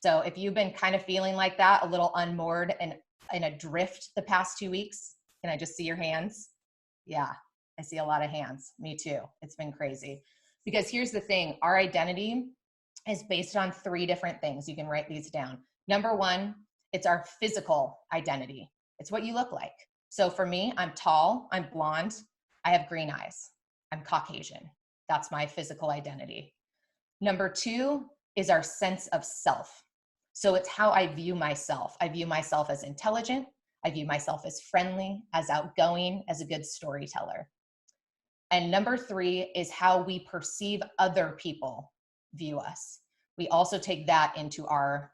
So if you've been kind of feeling like that, a little unmoored and in a drift the past 2 weeks, can I just see your hands? Yeah, I see a lot of hands. Me too. It's been crazy. Because here's the thing, our identity is based on 3 different things. You can write these down. Number 1, it's our physical identity. It's what you look like. So for me, I'm tall, I'm blonde, I have green eyes, I'm Caucasian. That's my physical identity. Number 2 is our sense of self. So it's how I view myself. I view myself as intelligent. I view myself as friendly, as outgoing, as a good storyteller. And number 3 is how we perceive other people view us. We also take that into our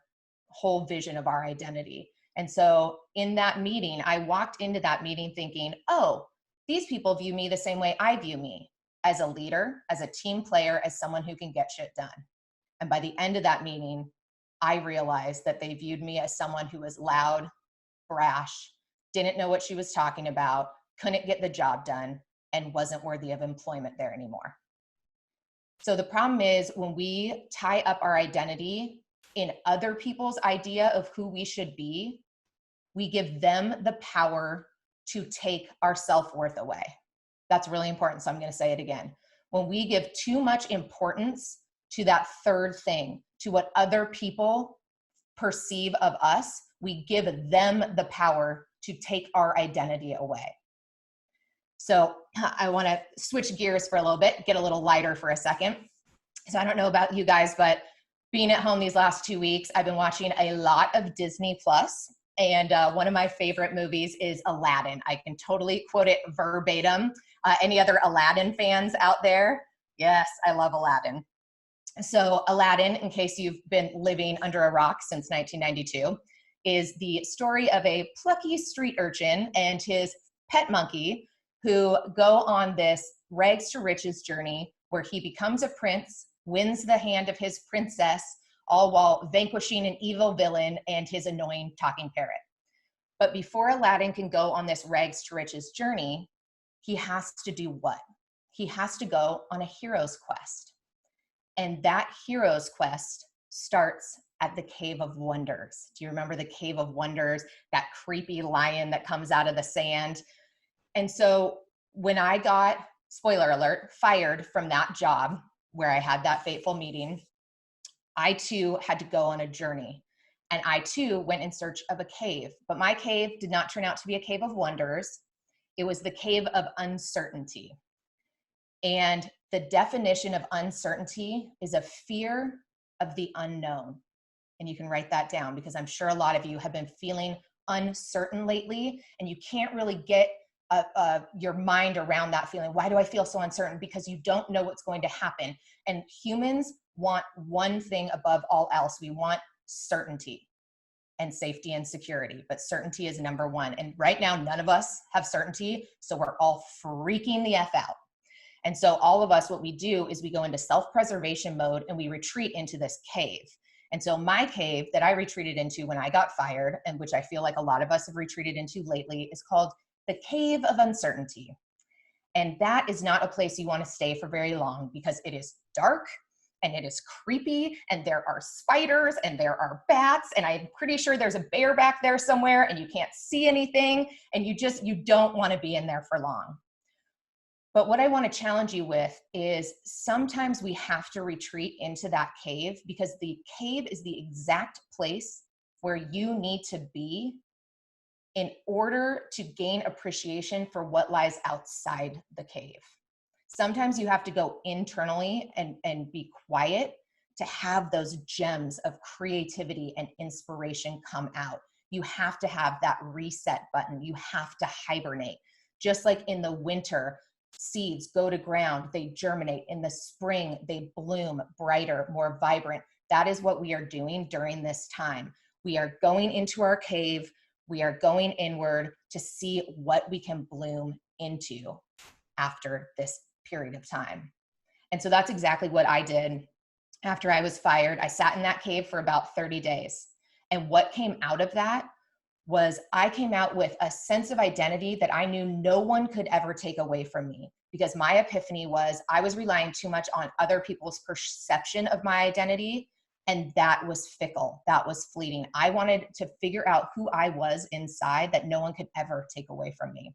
whole vision of our identity. And so in that meeting, I walked into that meeting thinking, oh, these people view me the same way I view me, as a leader, as a team player, as someone who can get shit done. And by the end of that meeting, I realized that they viewed me as someone who was loud, brash, didn't know what she was talking about, couldn't get the job done, and wasn't worthy of employment there anymore. So the problem is when we tie up our identity in other people's idea of who we should be, we give them the power to take our self-worth away. That's really important, so I'm going to say it again. When we give too much importance to that third thing, to what other people perceive of us, we give them the power to take our identity away. So I want to switch gears for a little bit, get a little lighter for a second. So I don't know about you guys, but being at home these last 2 weeks, I've been watching a lot of Disney Plus. And one of my favorite movies is Aladdin. I can totally quote it verbatim. Any other Aladdin fans out there? Yes, I love Aladdin. So Aladdin, in case you've been living under a rock since 1992, is the story of a plucky street urchin and his pet monkey who go on this rags to riches journey where he becomes a prince, wins the hand of his princess, all while vanquishing an evil villain and his annoying talking parrot. But before Aladdin can go on this rags to riches journey, he has to do what? He has to go on a hero's quest. And that hero's quest starts at the Cave of Wonders. Do you remember the Cave of Wonders? That creepy lion that comes out of the sand. And so when I got, spoiler alert, fired from that job where I had that fateful meeting, I too had to go on a journey. And I too went in search of a cave. But my cave did not turn out to be a cave of wonders. It was the cave of uncertainty. And the definition of uncertainty is a fear of the unknown. And you can write that down because I'm sure a lot of you have been feeling uncertain lately and you can't really get your mind around that feeling. Why do I feel so uncertain? Because you don't know what's going to happen. And humans want one thing above all else. We want certainty and safety and security, but certainty is number one. And right now, none of us have certainty. So we're all freaking the F out. And so all of us, what we do is we go into self-preservation mode and we retreat into this cave. And so my cave that I retreated into when I got fired, and which I feel like a lot of us have retreated into lately, is called the Cave of Uncertainty. And that is not a place you want to stay for very long because it is dark and it is creepy and there are spiders and there are bats and I'm pretty sure there's a bear back there somewhere and you can't see anything and you don't want to be in there for long. But what I want to challenge you with is sometimes we have to retreat into that cave because the cave is the exact place where you need to be in order to gain appreciation for what lies outside the cave. Sometimes you have to go internally and be quiet to have those gems of creativity and inspiration come out. You have to have that reset button. You have to hibernate. Just like in the winter, seeds go to ground, they germinate. In the spring, they bloom brighter, more vibrant. That is what we are doing during this time. We are going into our cave. We are going inward to see what we can bloom into after this period of time. And so that's exactly what I did after I was fired. I sat in that cave for about 30 days. And what came out of that was I came out with a sense of identity that I knew no one could ever take away from me, because my epiphany was I was relying too much on other people's perception of my identity, and that was fickle, that was fleeting. I wanted to figure out who I was inside that no one could ever take away from me.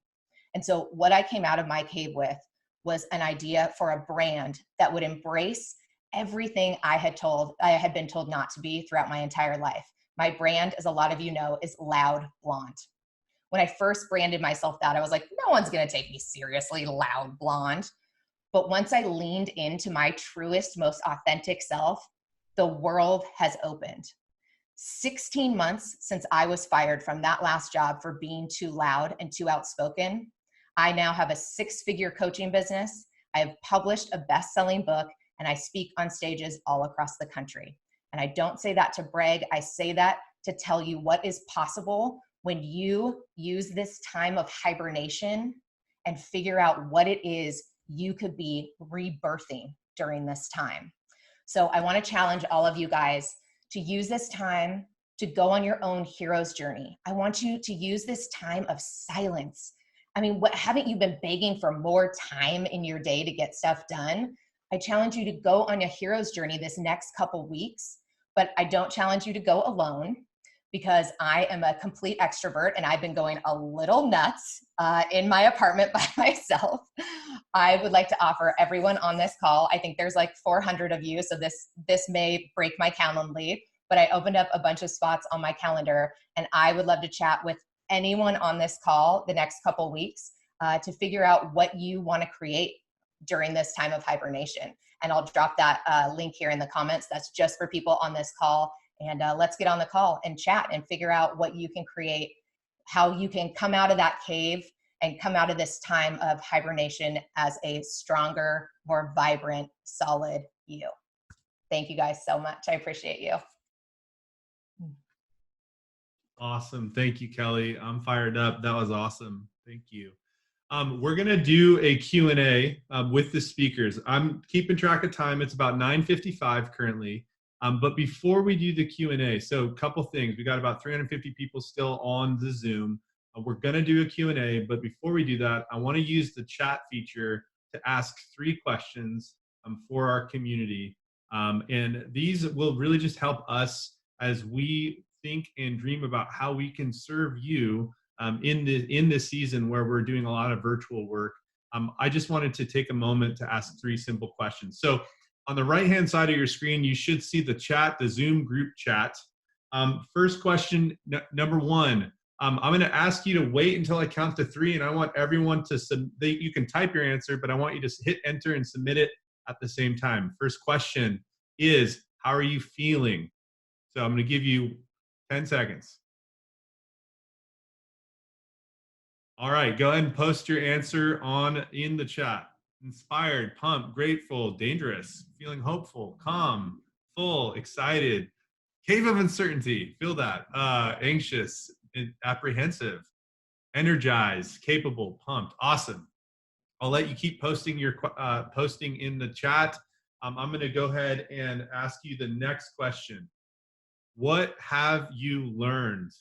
And so what I came out of my cave with was an idea for a brand that would embrace everything I had been told not to be throughout my entire life. My brand, as a lot of you know, is Loud Blonde. When I first branded myself that, I was like, no one's gonna take me seriously, Loud Blonde. But once I leaned into my truest, most authentic self, the world has opened. 16 months since I was fired from that last job for being too loud and too outspoken, I now have a 6-figure coaching business. I have published a best-selling book, and I speak on stages all across the country. And I don't say that to brag. I say that to tell you what is possible when you use this time of hibernation and figure out what it is you could be rebirthing during this time. So I want to challenge all of you guys to use this time to go on your own hero's journey. I want you to use this time of silence. I mean, what, haven't you been begging for more time in your day to get stuff done? I challenge you to go on a hero's journey this next couple weeks, but I don't challenge you to go alone, because I am a complete extrovert and I've been going a little nuts in my apartment by myself. I would like to offer everyone on this call, I think there's like 400 of you, so this may break my Calendly, but I opened up a bunch of spots on my calendar, and I would love to chat with anyone on this call the next couple weeks to figure out what you want to create during this time of hibernation. And I'll drop that link here in the comments. That's just for people on this call. And let's get on the call and chat and figure out what you can create, how you can come out of that cave and come out of this time of hibernation as a stronger, more vibrant, solid you. Thank you guys so much. I appreciate you. Awesome. Thank you, Kelly. I'm fired up. That was awesome. Thank you. We're going to do a Q&A with the speakers. I'm keeping track of time. It's about 9:55 currently. But before we do the Q&A, so a couple things. We got about 350 people still on the Zoom. We're going to do a Q&A, but before we do that, I want to use the chat feature to ask 3 questions for our community. And these will really just help us as we think and dream about how we can serve you in this season where we're doing a lot of virtual work. I just wanted to take a moment to ask 3 simple questions. So on the right-hand side of your screen, you should see the chat, the Zoom group chat. First question, number 1. I'm going to ask you to wait until I count to 3, and I want everyone to you can type your answer, but I want you to hit enter and submit it at the same time. First question is, how are you feeling? So I'm going to give you 10 seconds. All right, go ahead and post your answer in the chat. Inspired, pumped, grateful, dangerous, feeling hopeful, calm, full, excited, cave of uncertainty, feel that, anxious, apprehensive, energized, capable, pumped. Awesome. I'll let you keep posting your posting in the chat. I'm going to go ahead and ask you the next question. What have you learned?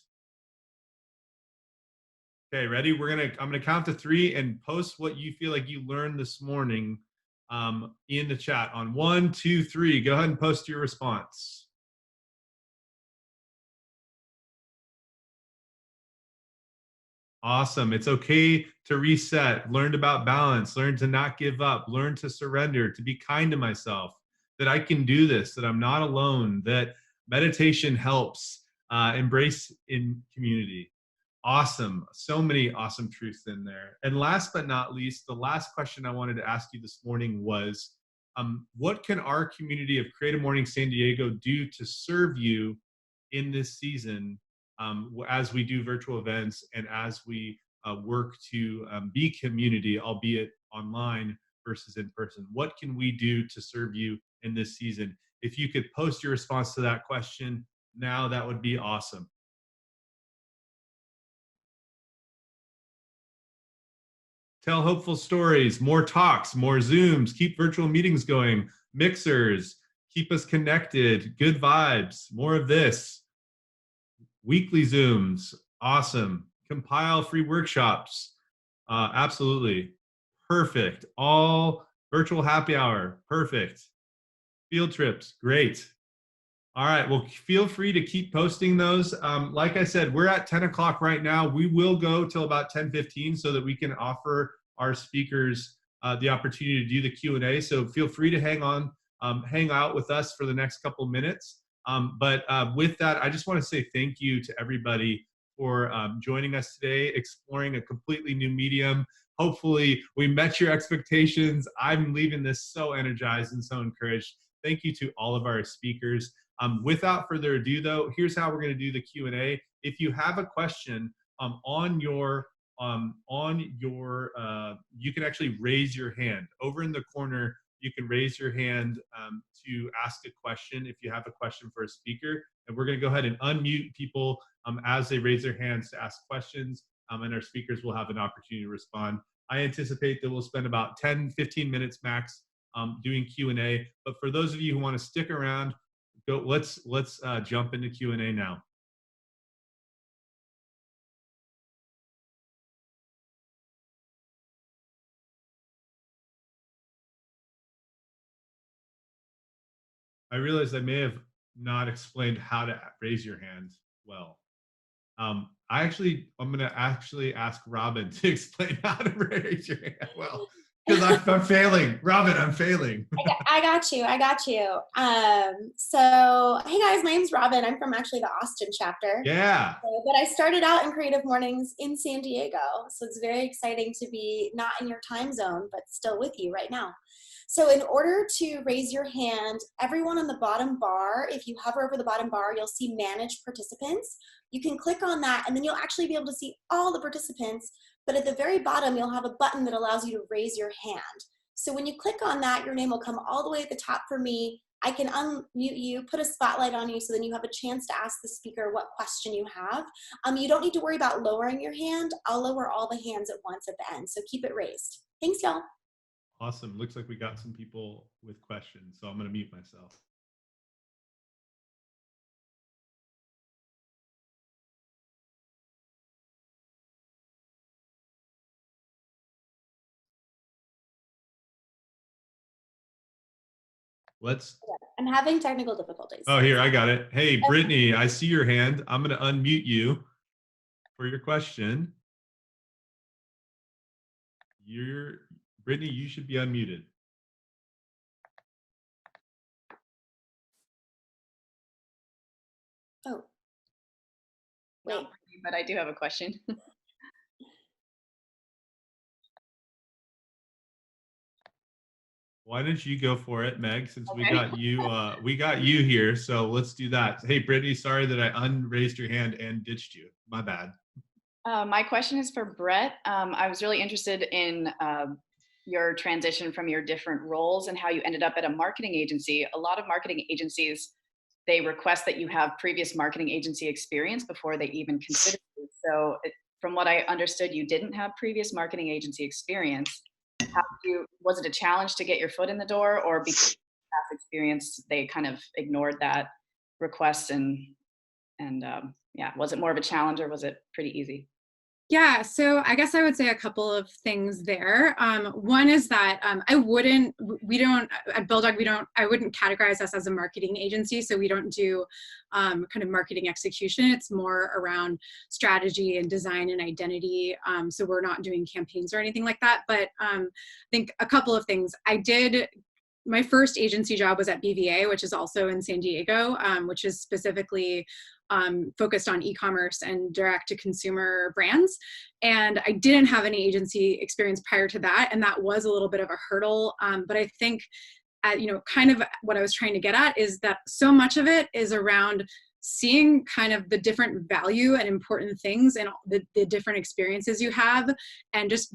Okay, ready? I'm gonna count to 3 and post what you feel like you learned this morning in the chat. On 1, 2, 3, go ahead and post your response. Awesome. It's okay to reset. Learned about balance. Learn to not give up. Learn to surrender. To be kind to myself. That I can do this. That I'm not alone. That meditation helps. Embrace in community. Awesome. So many awesome truths in there. And last but not least, the last question I wanted to ask you this morning was, what can our community of Creative Mornings San Diego do to serve you in this season as we do virtual events and as we work to be community, albeit online versus in person? What can we do to serve you in this season? If you could post your response to that question now, that would be awesome. Tell hopeful stories, more talks, more Zooms, keep virtual meetings going, mixers, keep us connected, good vibes, more of this. Weekly Zooms, awesome. Compile free workshops, absolutely. Perfect. All virtual happy hour, perfect. Field trips, great. All right, well, feel free to keep posting those. Like I said, we're at 10 o'clock right now. We will go till about 10:15 so that we can offer our speakers the opportunity to do the Q&A. So feel free to hang out with us for the next couple minutes. But with that, I just want to say thank you to everybody for joining us today, exploring a completely new medium. Hopefully, we met your expectations. I'm leaving this so energized and so encouraged. Thank you to all of our speakers. Without further ado, though, here's how we're going to do the Q&A. If you have a question you can actually raise your hand. Over in the corner, you can raise your hand to ask a question if you have a question for a speaker. And we're going to go ahead and unmute people as they raise their hands to ask questions, and our speakers will have an opportunity to respond. I anticipate that we'll spend about 10-15 minutes max doing Q&A. But for those of you who want to stick around, let's jump into Q&A now. I realized I may have not explained how to raise your hand well. I'm going to actually ask Robin to explain how to raise your hand well, because I'm failing. Robin, I'm failing. I got you. So, hey guys, my name's Robin. I'm from actually the Austin chapter. Yeah. But I started out in Creative Mornings in San Diego. So it's very exciting to be not in your time zone, but still with you right now. So in order to raise your hand, everyone on the bottom bar, if you hover over the bottom bar, you'll see Manage Participants. You can click on that and then you'll actually be able to see all the participants. But at the very bottom, you'll have a button that allows you to raise your hand. So when you click on that, your name will come all the way at the top for me. I can unmute you, put a spotlight on you, so then you have a chance to ask the speaker what question you have. You don't need to worry about lowering your hand. I'll lower all the hands at once at the end, so keep it raised. Thanks, y'all. Awesome. Looks like we got some people with questions, so I'm going to mute myself. I'm having technical difficulties. Oh, here, I got it. Hey, Brittany, I see your hand. I'm going to unmute you for your question. Brittany, you should be unmuted. Oh. Wait. But I do have a question. Why don't you go for it, Meg, since we got you here, so let's do that. Hey, Brittany, sorry that I unraised your hand and ditched you. My bad. My question is for Brett. I was really interested in your transition from your different roles and how you ended up at a marketing agency. A lot of marketing agencies, they request that you have previous marketing agency experience before they even consider you. So from what I understood, you didn't have previous marketing agency experience. Was it a challenge to get your foot in the door, or because of past experience, they kind of ignored that request and yeah, was it more of a challenge or was it pretty easy? Yeah, so I guess I would say a couple of things there. One is that I wouldn't categorize us as a marketing agency, so we don't do kind of marketing execution. It's more around strategy and design and identity. So we're not doing campaigns or anything like that. But I think a couple of things. My first agency job was at BVA, which is also in San Diego, which is specifically focused on e-commerce and direct-to-consumer brands. And I didn't have any agency experience prior to that, and that was a little bit of a hurdle. But I think, kind of what I was trying to get at is that so much of it is around seeing kind of the different value and important things and the different experiences you have, and just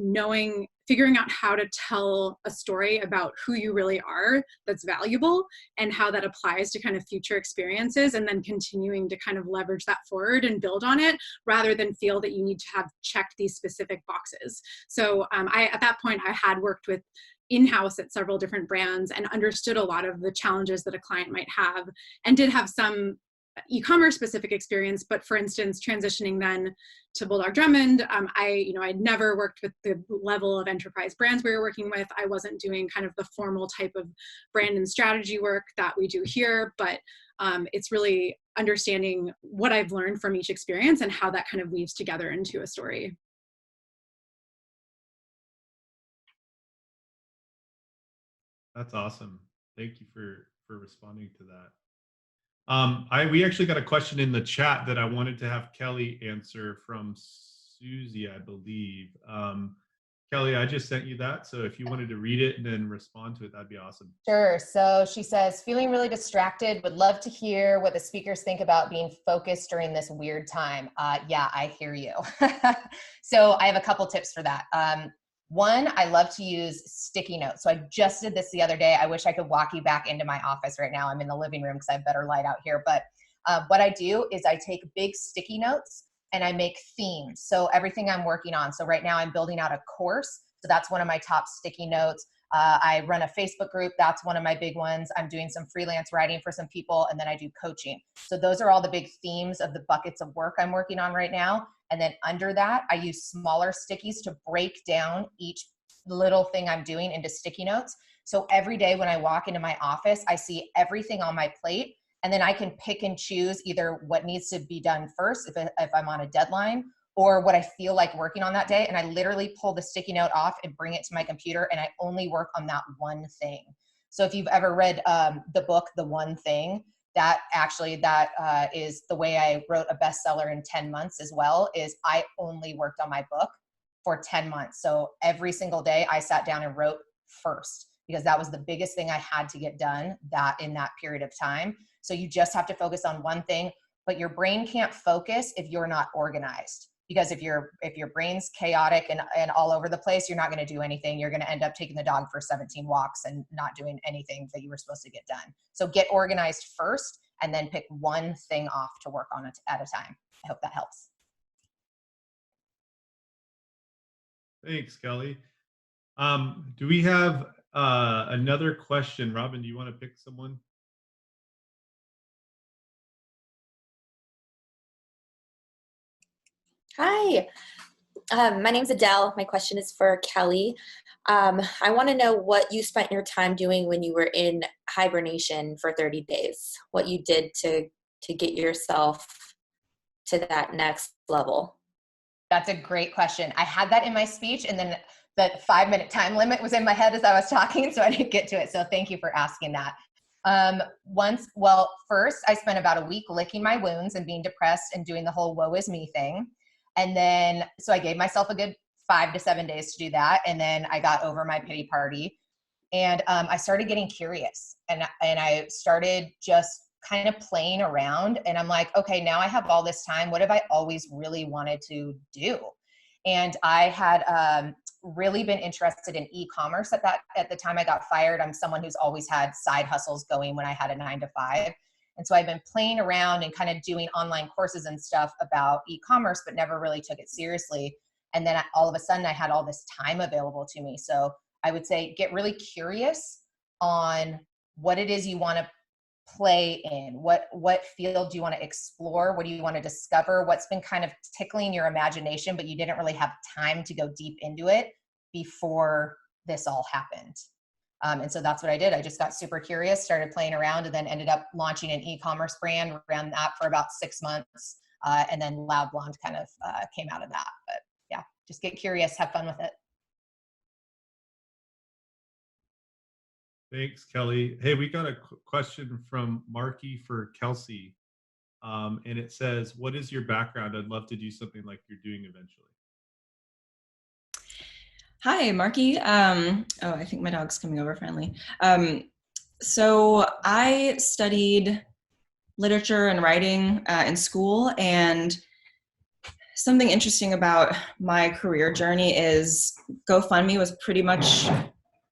figuring out how to tell a story about who you really are that's valuable and how that applies to kind of future experiences, and then continuing to kind of leverage that forward and build on it rather than feel that you need to have checked these specific boxes. So at that point, I had worked with in-house at several different brands and understood a lot of the challenges that a client might have, and did have some e-commerce specific experience. But for instance, transitioning then to Bulldog Drummond, I'd never worked with the level of enterprise brands we were working with. I wasn't doing kind of the formal type of brand and strategy work that we do here, but it's really understanding what I've learned from each experience and how that kind of weaves together into a story. That's awesome. Thank you for responding to that. We actually got a question in the chat that I wanted to have Kelly answer from Susie, I believe. Kelly, I just sent you that, so if you wanted to read it and then respond to it, that'd be awesome. Sure. So she says, feeling really distracted, would love to hear what the speakers think about being focused during this weird time. Yeah, I hear you. So I have a couple tips for that. One, I love to use sticky notes. So I just did this the other day. I wish I could walk you back into my office right now. I'm in the living room because I have better light out here. But What I do is I take big sticky notes and I make themes. So everything I'm working on. So right now I'm building out a course. So that's one of my top sticky notes. I run a Facebook group. That's one of my big ones. I'm doing some freelance writing for some people, and then I do coaching. So those are all the big themes of the buckets of work I'm working on right now. And then under that, I use smaller stickies to break down each little thing I'm doing into sticky notes. So every day when I walk into my office, I see everything on my plate, and then I can pick and choose either what needs to be done first if I'm on a deadline, or what I feel like working on that day. And I literally pull the sticky note off and bring it to my computer, and I only work on that one thing. So if you've ever read the book, The One Thing, that is the way I wrote a bestseller in 10 months as well, is I only worked on my book for 10 months. So every single day I sat down and wrote first, because that was the biggest thing I had to get done in that period of time. So you just have to focus on one thing, but your brain can't focus if you're not organized. Because if your brain's chaotic and all over the place, you're not going to do anything. You're going to end up taking the dog for 17 walks and not doing anything that you were supposed to get done. So get organized first, and then pick one thing off to work on it at a time. I hope that helps. Thanks, Kelly. Do we have another question? Robin, do you want to pick someone? Hi, my name's Adele. My question is for Kelly. I want to know what you spent your time doing when you were in hibernation for 30 days, what you did to get yourself to that next level. That's a great question. I had that in my speech, and then the 5-minute time limit was in my head as I was talking, so I didn't get to it. So thank you for asking that. First, I spent about a week licking my wounds and being depressed and doing the whole woe is me thing. And then, so I gave myself a good 5 to 7 days to do that. And then I got over my pity party, and I started getting curious, and I started just kind of playing around. And I'm like, okay, now I have all this time. What have I always really wanted to do? And I had really been interested in e-commerce at the time I got fired. I'm someone who's always had side hustles going when I had a 9-to-5. And so I've been playing around and kind of doing online courses and stuff about e-commerce, but never really took it seriously. And then all of a sudden I had all this time available to me. So I would say get really curious on what it is you want to play in. What field do you want to explore? What do you want to discover? What's been kind of tickling your imagination, but you didn't really have time to go deep into it before this all happened. And so that's what I did. I just got super curious, started playing around, and then ended up launching an e-commerce brand, ran that for about 6 months. And then Loud Blonde kind of came out of that. But yeah, just get curious, have fun with it. Thanks, Kelly. Hey, we got a question from Marky for Kelsey. And it says, what is your background? I'd love to do something like you're doing eventually. Hi, Marky. Oh, I think my dog's coming over finally. So I studied literature and writing in school, and something interesting about my career journey is GoFundMe was pretty much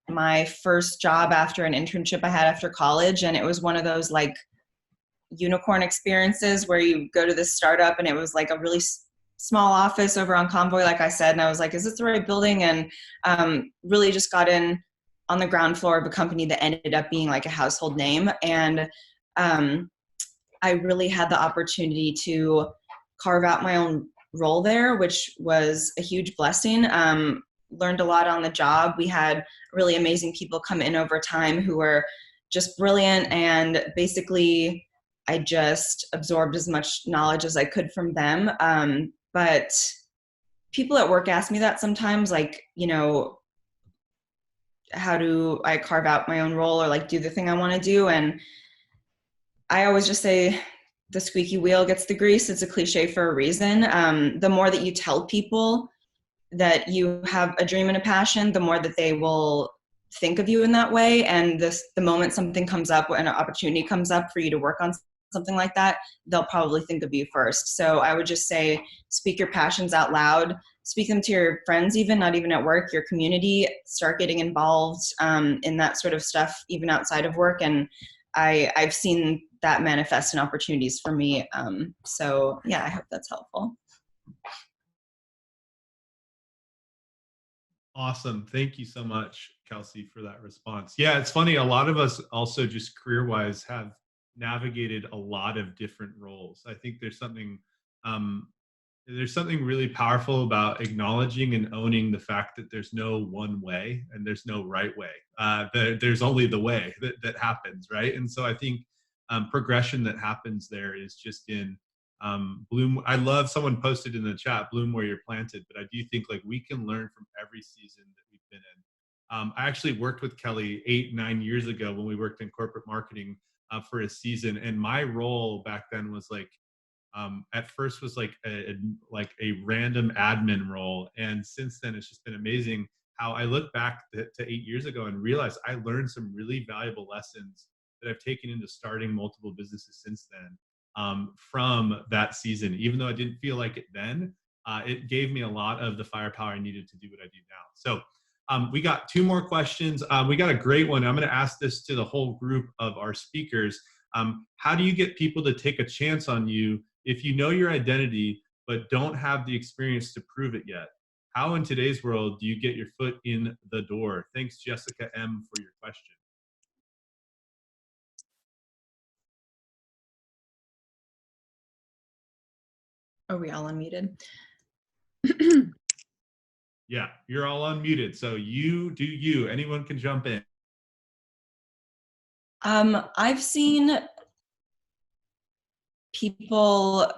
my first job after an internship I had after college. And it was one of those like unicorn experiences where you go to this startup, and it was like a really small office over on Convoy, like I said, and I was like, is this the right building? And really just got in on the ground floor of a company that ended up being like a household name. And I really had the opportunity to carve out my own role there, which was a huge blessing. Learned a lot on the job. We had really amazing people come in over time who were just brilliant, and basically I just absorbed as much knowledge as I could from them. But people at work ask me that sometimes, like, you know, how do I carve out my own role or like do the thing I want to do? And I always just say the squeaky wheel gets the grease. It's a cliche for a reason. The more that you tell people that you have a dream and a passion, the more that they will think of you in that way. And the moment something comes up, when an opportunity comes up for you to work on something like that, they'll probably think of you first. So I would just say, speak your passions out loud, speak them to your friends, even not even at work, your community, start getting involved in that sort of stuff, even outside of work. And I've seen that manifest in opportunities for me. So yeah, I hope that's helpful. Awesome. Thank you so much, Kelsey, for that response. Yeah, it's funny. A lot of us also just career-wise have navigated a lot of different roles. I think um, there's something really powerful about acknowledging and owning the fact that there's no one way and there's no right way. There's only the way that happens, right? And so I think progression that happens there is just in bloom. I love, someone posted in the chat, bloom where you're planted, but I do think like we can learn from every season that we've been in. I actually worked with Kelly 8-9 years ago when we worked in corporate marketing for a season, and my role back then was like, at first was like a random admin role, and since then it's just been amazing how I look back to 8 years ago and realize I learned some really valuable lessons that I've taken into starting multiple businesses since then. From that season, even though I didn't feel like it then, it gave me a lot of the firepower I needed to do what I do now. So we got 2 more questions. We got a great one. I'm going to ask this to the whole group of our speakers. How do you get people to take a chance on you if you know your identity but don't have the experience to prove it yet? How in today's world do you get your foot in the door? Thanks, Jessica M., for your question. Are we all unmuted? Yeah, you're all unmuted. So you do you. Anyone can jump in. I've seen people,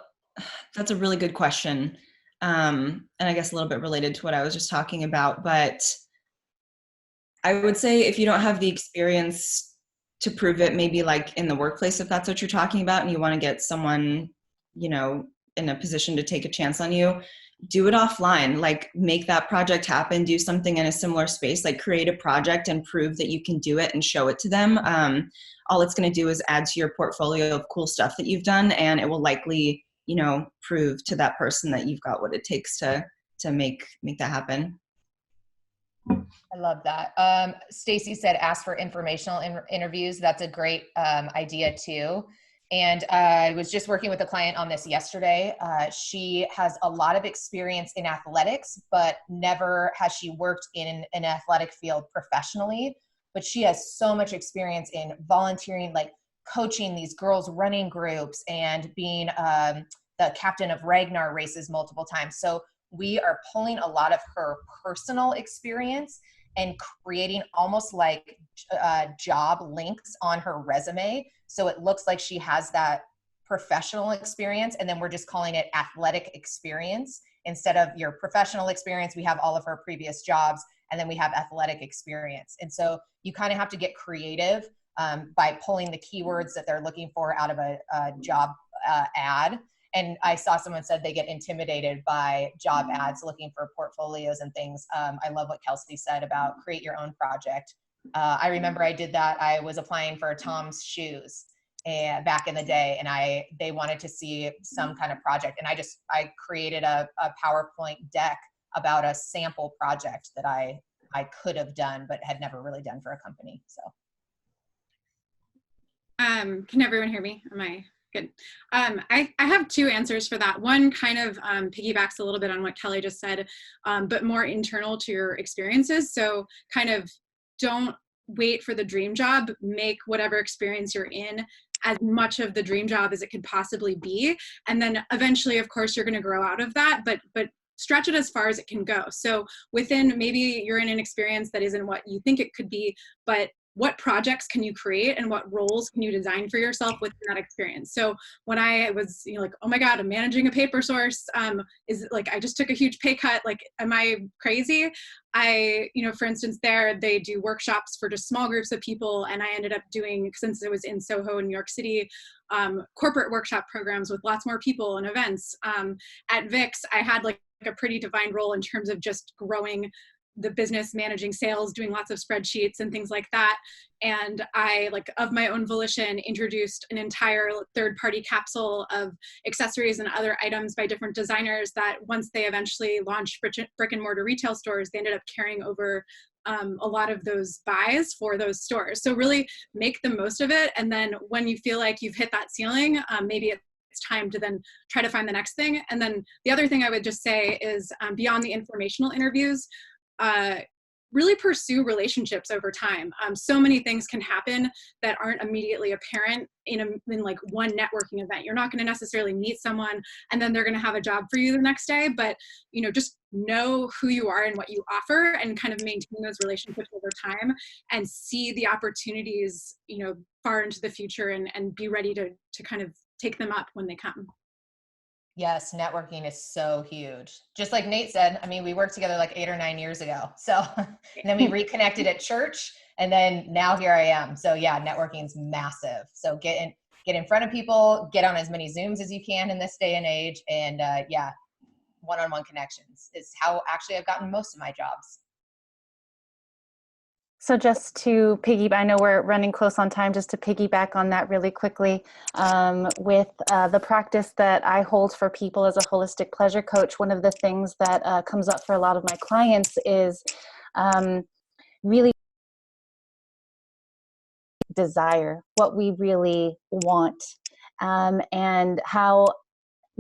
that's a really good question. And I guess a little bit related to what I was just talking about, but I would say if you don't have the experience to prove it, maybe like in the workplace, if that's what you're talking about, and you want to get someone, you know, in a position to take a chance on you, do it offline. Like make that project happen, do something in a similar space, like create a project and prove that you can do it and show it to them. All it's going to do is add to your portfolio of cool stuff that you've done, and it will likely, you know, prove to that person that you've got what it takes to make that happen. I love that. Stacy said, ask for informational interviews. That's a great idea too. And I was just working with a client on this yesterday. She has a lot of experience in athletics, but never has she worked in an athletic field professionally. But she has so much experience in volunteering, like coaching these girls running groups and being the captain of Ragnar races multiple times. So we are pulling a lot of her personal experience and creating almost like job links on her resume. So it looks like she has that professional experience, and then we're just calling it athletic experience. Instead of your professional experience, we have all of her previous jobs, and then we have athletic experience. And so you kind of have to get creative by pulling the keywords that they're looking for out of a job ad. And I saw someone said they get intimidated by job ads looking for portfolios and things. I love what Kelsey said about create your own project. I remember I did that. I was applying for Tom's shoes back in the day, and they wanted to see some kind of project. And I created a PowerPoint deck about a sample project that I could have done, but had never really done for a company. So. Can everyone hear me? Am I good? I have 2 answers for that. One kind of piggybacks a little bit on what Kelly just said, but more internal to your experiences. So kind of don't wait for the dream job. Make whatever experience you're in as much of the dream job as it could possibly be. And then eventually, of course, you're going to grow out of that, but stretch it as far as it can go. So within, maybe you're in an experience that isn't what you think it could be, but what projects can you create and what roles can you design for yourself within that experience? So when I was, like, oh my God, I'm managing a paper source, is it like, I just took a huge pay cut, like, am I crazy? For instance, they do workshops for just small groups of people. And I ended up doing, since it was in Soho in New York City, corporate workshop programs with lots more people and events. At VIX, I had like a pretty defined role in terms of just growing the business, managing sales, doing lots of spreadsheets and things like that. And I, like, of my own volition, introduced an entire third-party capsule of accessories and other items by different designers that once they eventually launched brick and mortar retail stores, they ended up carrying over a lot of those buys for those stores. So really make the most of it. And then when you feel like you've hit that ceiling, maybe it's time to then try to find the next thing. And then the other thing I would just say is beyond the informational interviews, really pursue relationships over time. So many things can happen that aren't immediately apparent in like one networking event. You're not going to necessarily meet someone and then they're going to have a job for you the next day, but just know who you are and what you offer and kind of maintain those relationships over time and see the opportunities, far into the future and be ready to kind of take them up when they come. Yes, networking is so huge. Just like Nate said, we worked together like 8 or 9 years ago. So and then we reconnected at church and then now here I am. So yeah, networking is massive. So get in front of people, get on as many Zooms as you can in this day and age. And one-on-one connections is how actually I've gotten most of my jobs. So just to piggyback, I know we're running close on time, just to piggyback on that really quickly, with the practice that I hold for people as a holistic pleasure coach, one of the things that comes up for a lot of my clients is really desire, what we really want, and how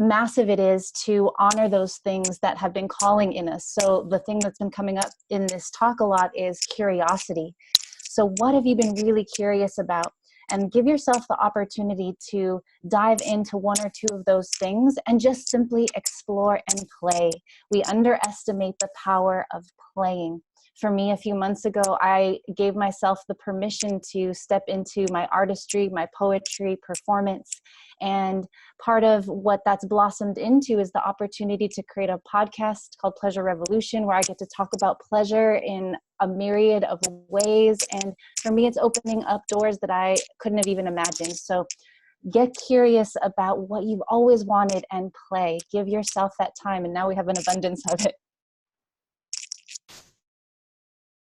massive it is to honor those things that have been calling in us. So the thing that's been coming up in this talk a lot is curiosity. So what have you been really curious about? And give yourself the opportunity to dive into one or two of those things and just simply explore and play. We underestimate the power of playing. For me, a few months ago, I gave myself the permission to step into my artistry, my poetry, performance. And part of what that's blossomed into is the opportunity to create a podcast called Pleasure Revolution, where I get to talk about pleasure in a myriad of ways. And for me, it's opening up doors that I couldn't have even imagined. So get curious about what you've always wanted and play. Give yourself that time. And now we have an abundance of it.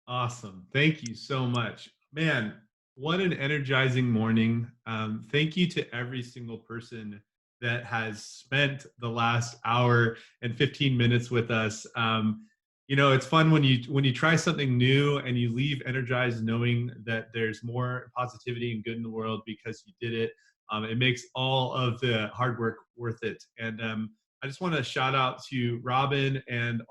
Awesome. Thank you so much. Man, what an energizing morning. Thank you to every single person that has spent the last hour and 15 minutes with us. It's fun when you try something new and you leave energized knowing that there's more positivity and good in the world because you did it. It makes all of the hard work worth it. And I just want to shout out to Robin and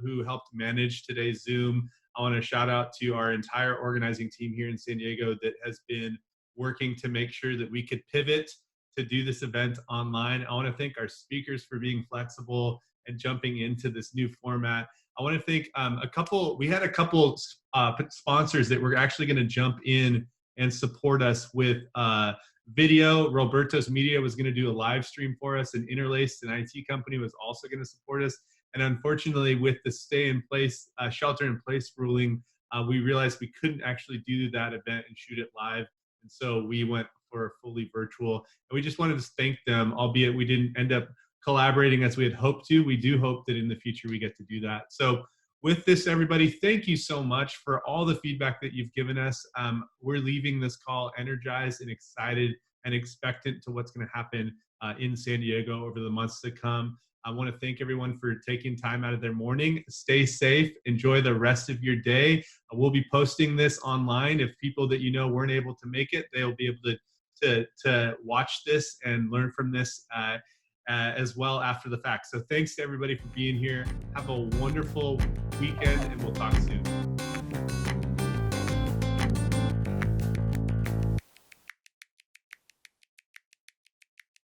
who helped manage today's Zoom. I want to shout out to our entire organizing team here in San Diego that has been working to make sure that we could pivot to do this event online. I want to thank our speakers for being flexible and jumping into this new format. I want to thank we had a couple sponsors that were actually going to jump in and support us with video. Roberto's Media was going to do a live stream for us, and Interlaced, an IT company, was also going to support us. And unfortunately, with the shelter-in-place ruling, we realized we couldn't actually do that event and shoot it live. And so we went for fully virtual. And we just wanted to thank them, albeit we didn't end up collaborating as we had hoped to. We do hope that in the future we get to do that. So with this, everybody, thank you so much for all the feedback that you've given us. We're leaving this call energized and excited and expectant to what's going to happen in San Diego over the months to come. I want to thank everyone for taking time out of their morning. Stay safe. Enjoy the rest of your day. We'll be posting this online. If people that weren't able to make it, they'll be able to watch this and learn from this as well after the fact. So thanks to everybody for being here. Have a wonderful weekend, and we'll talk soon.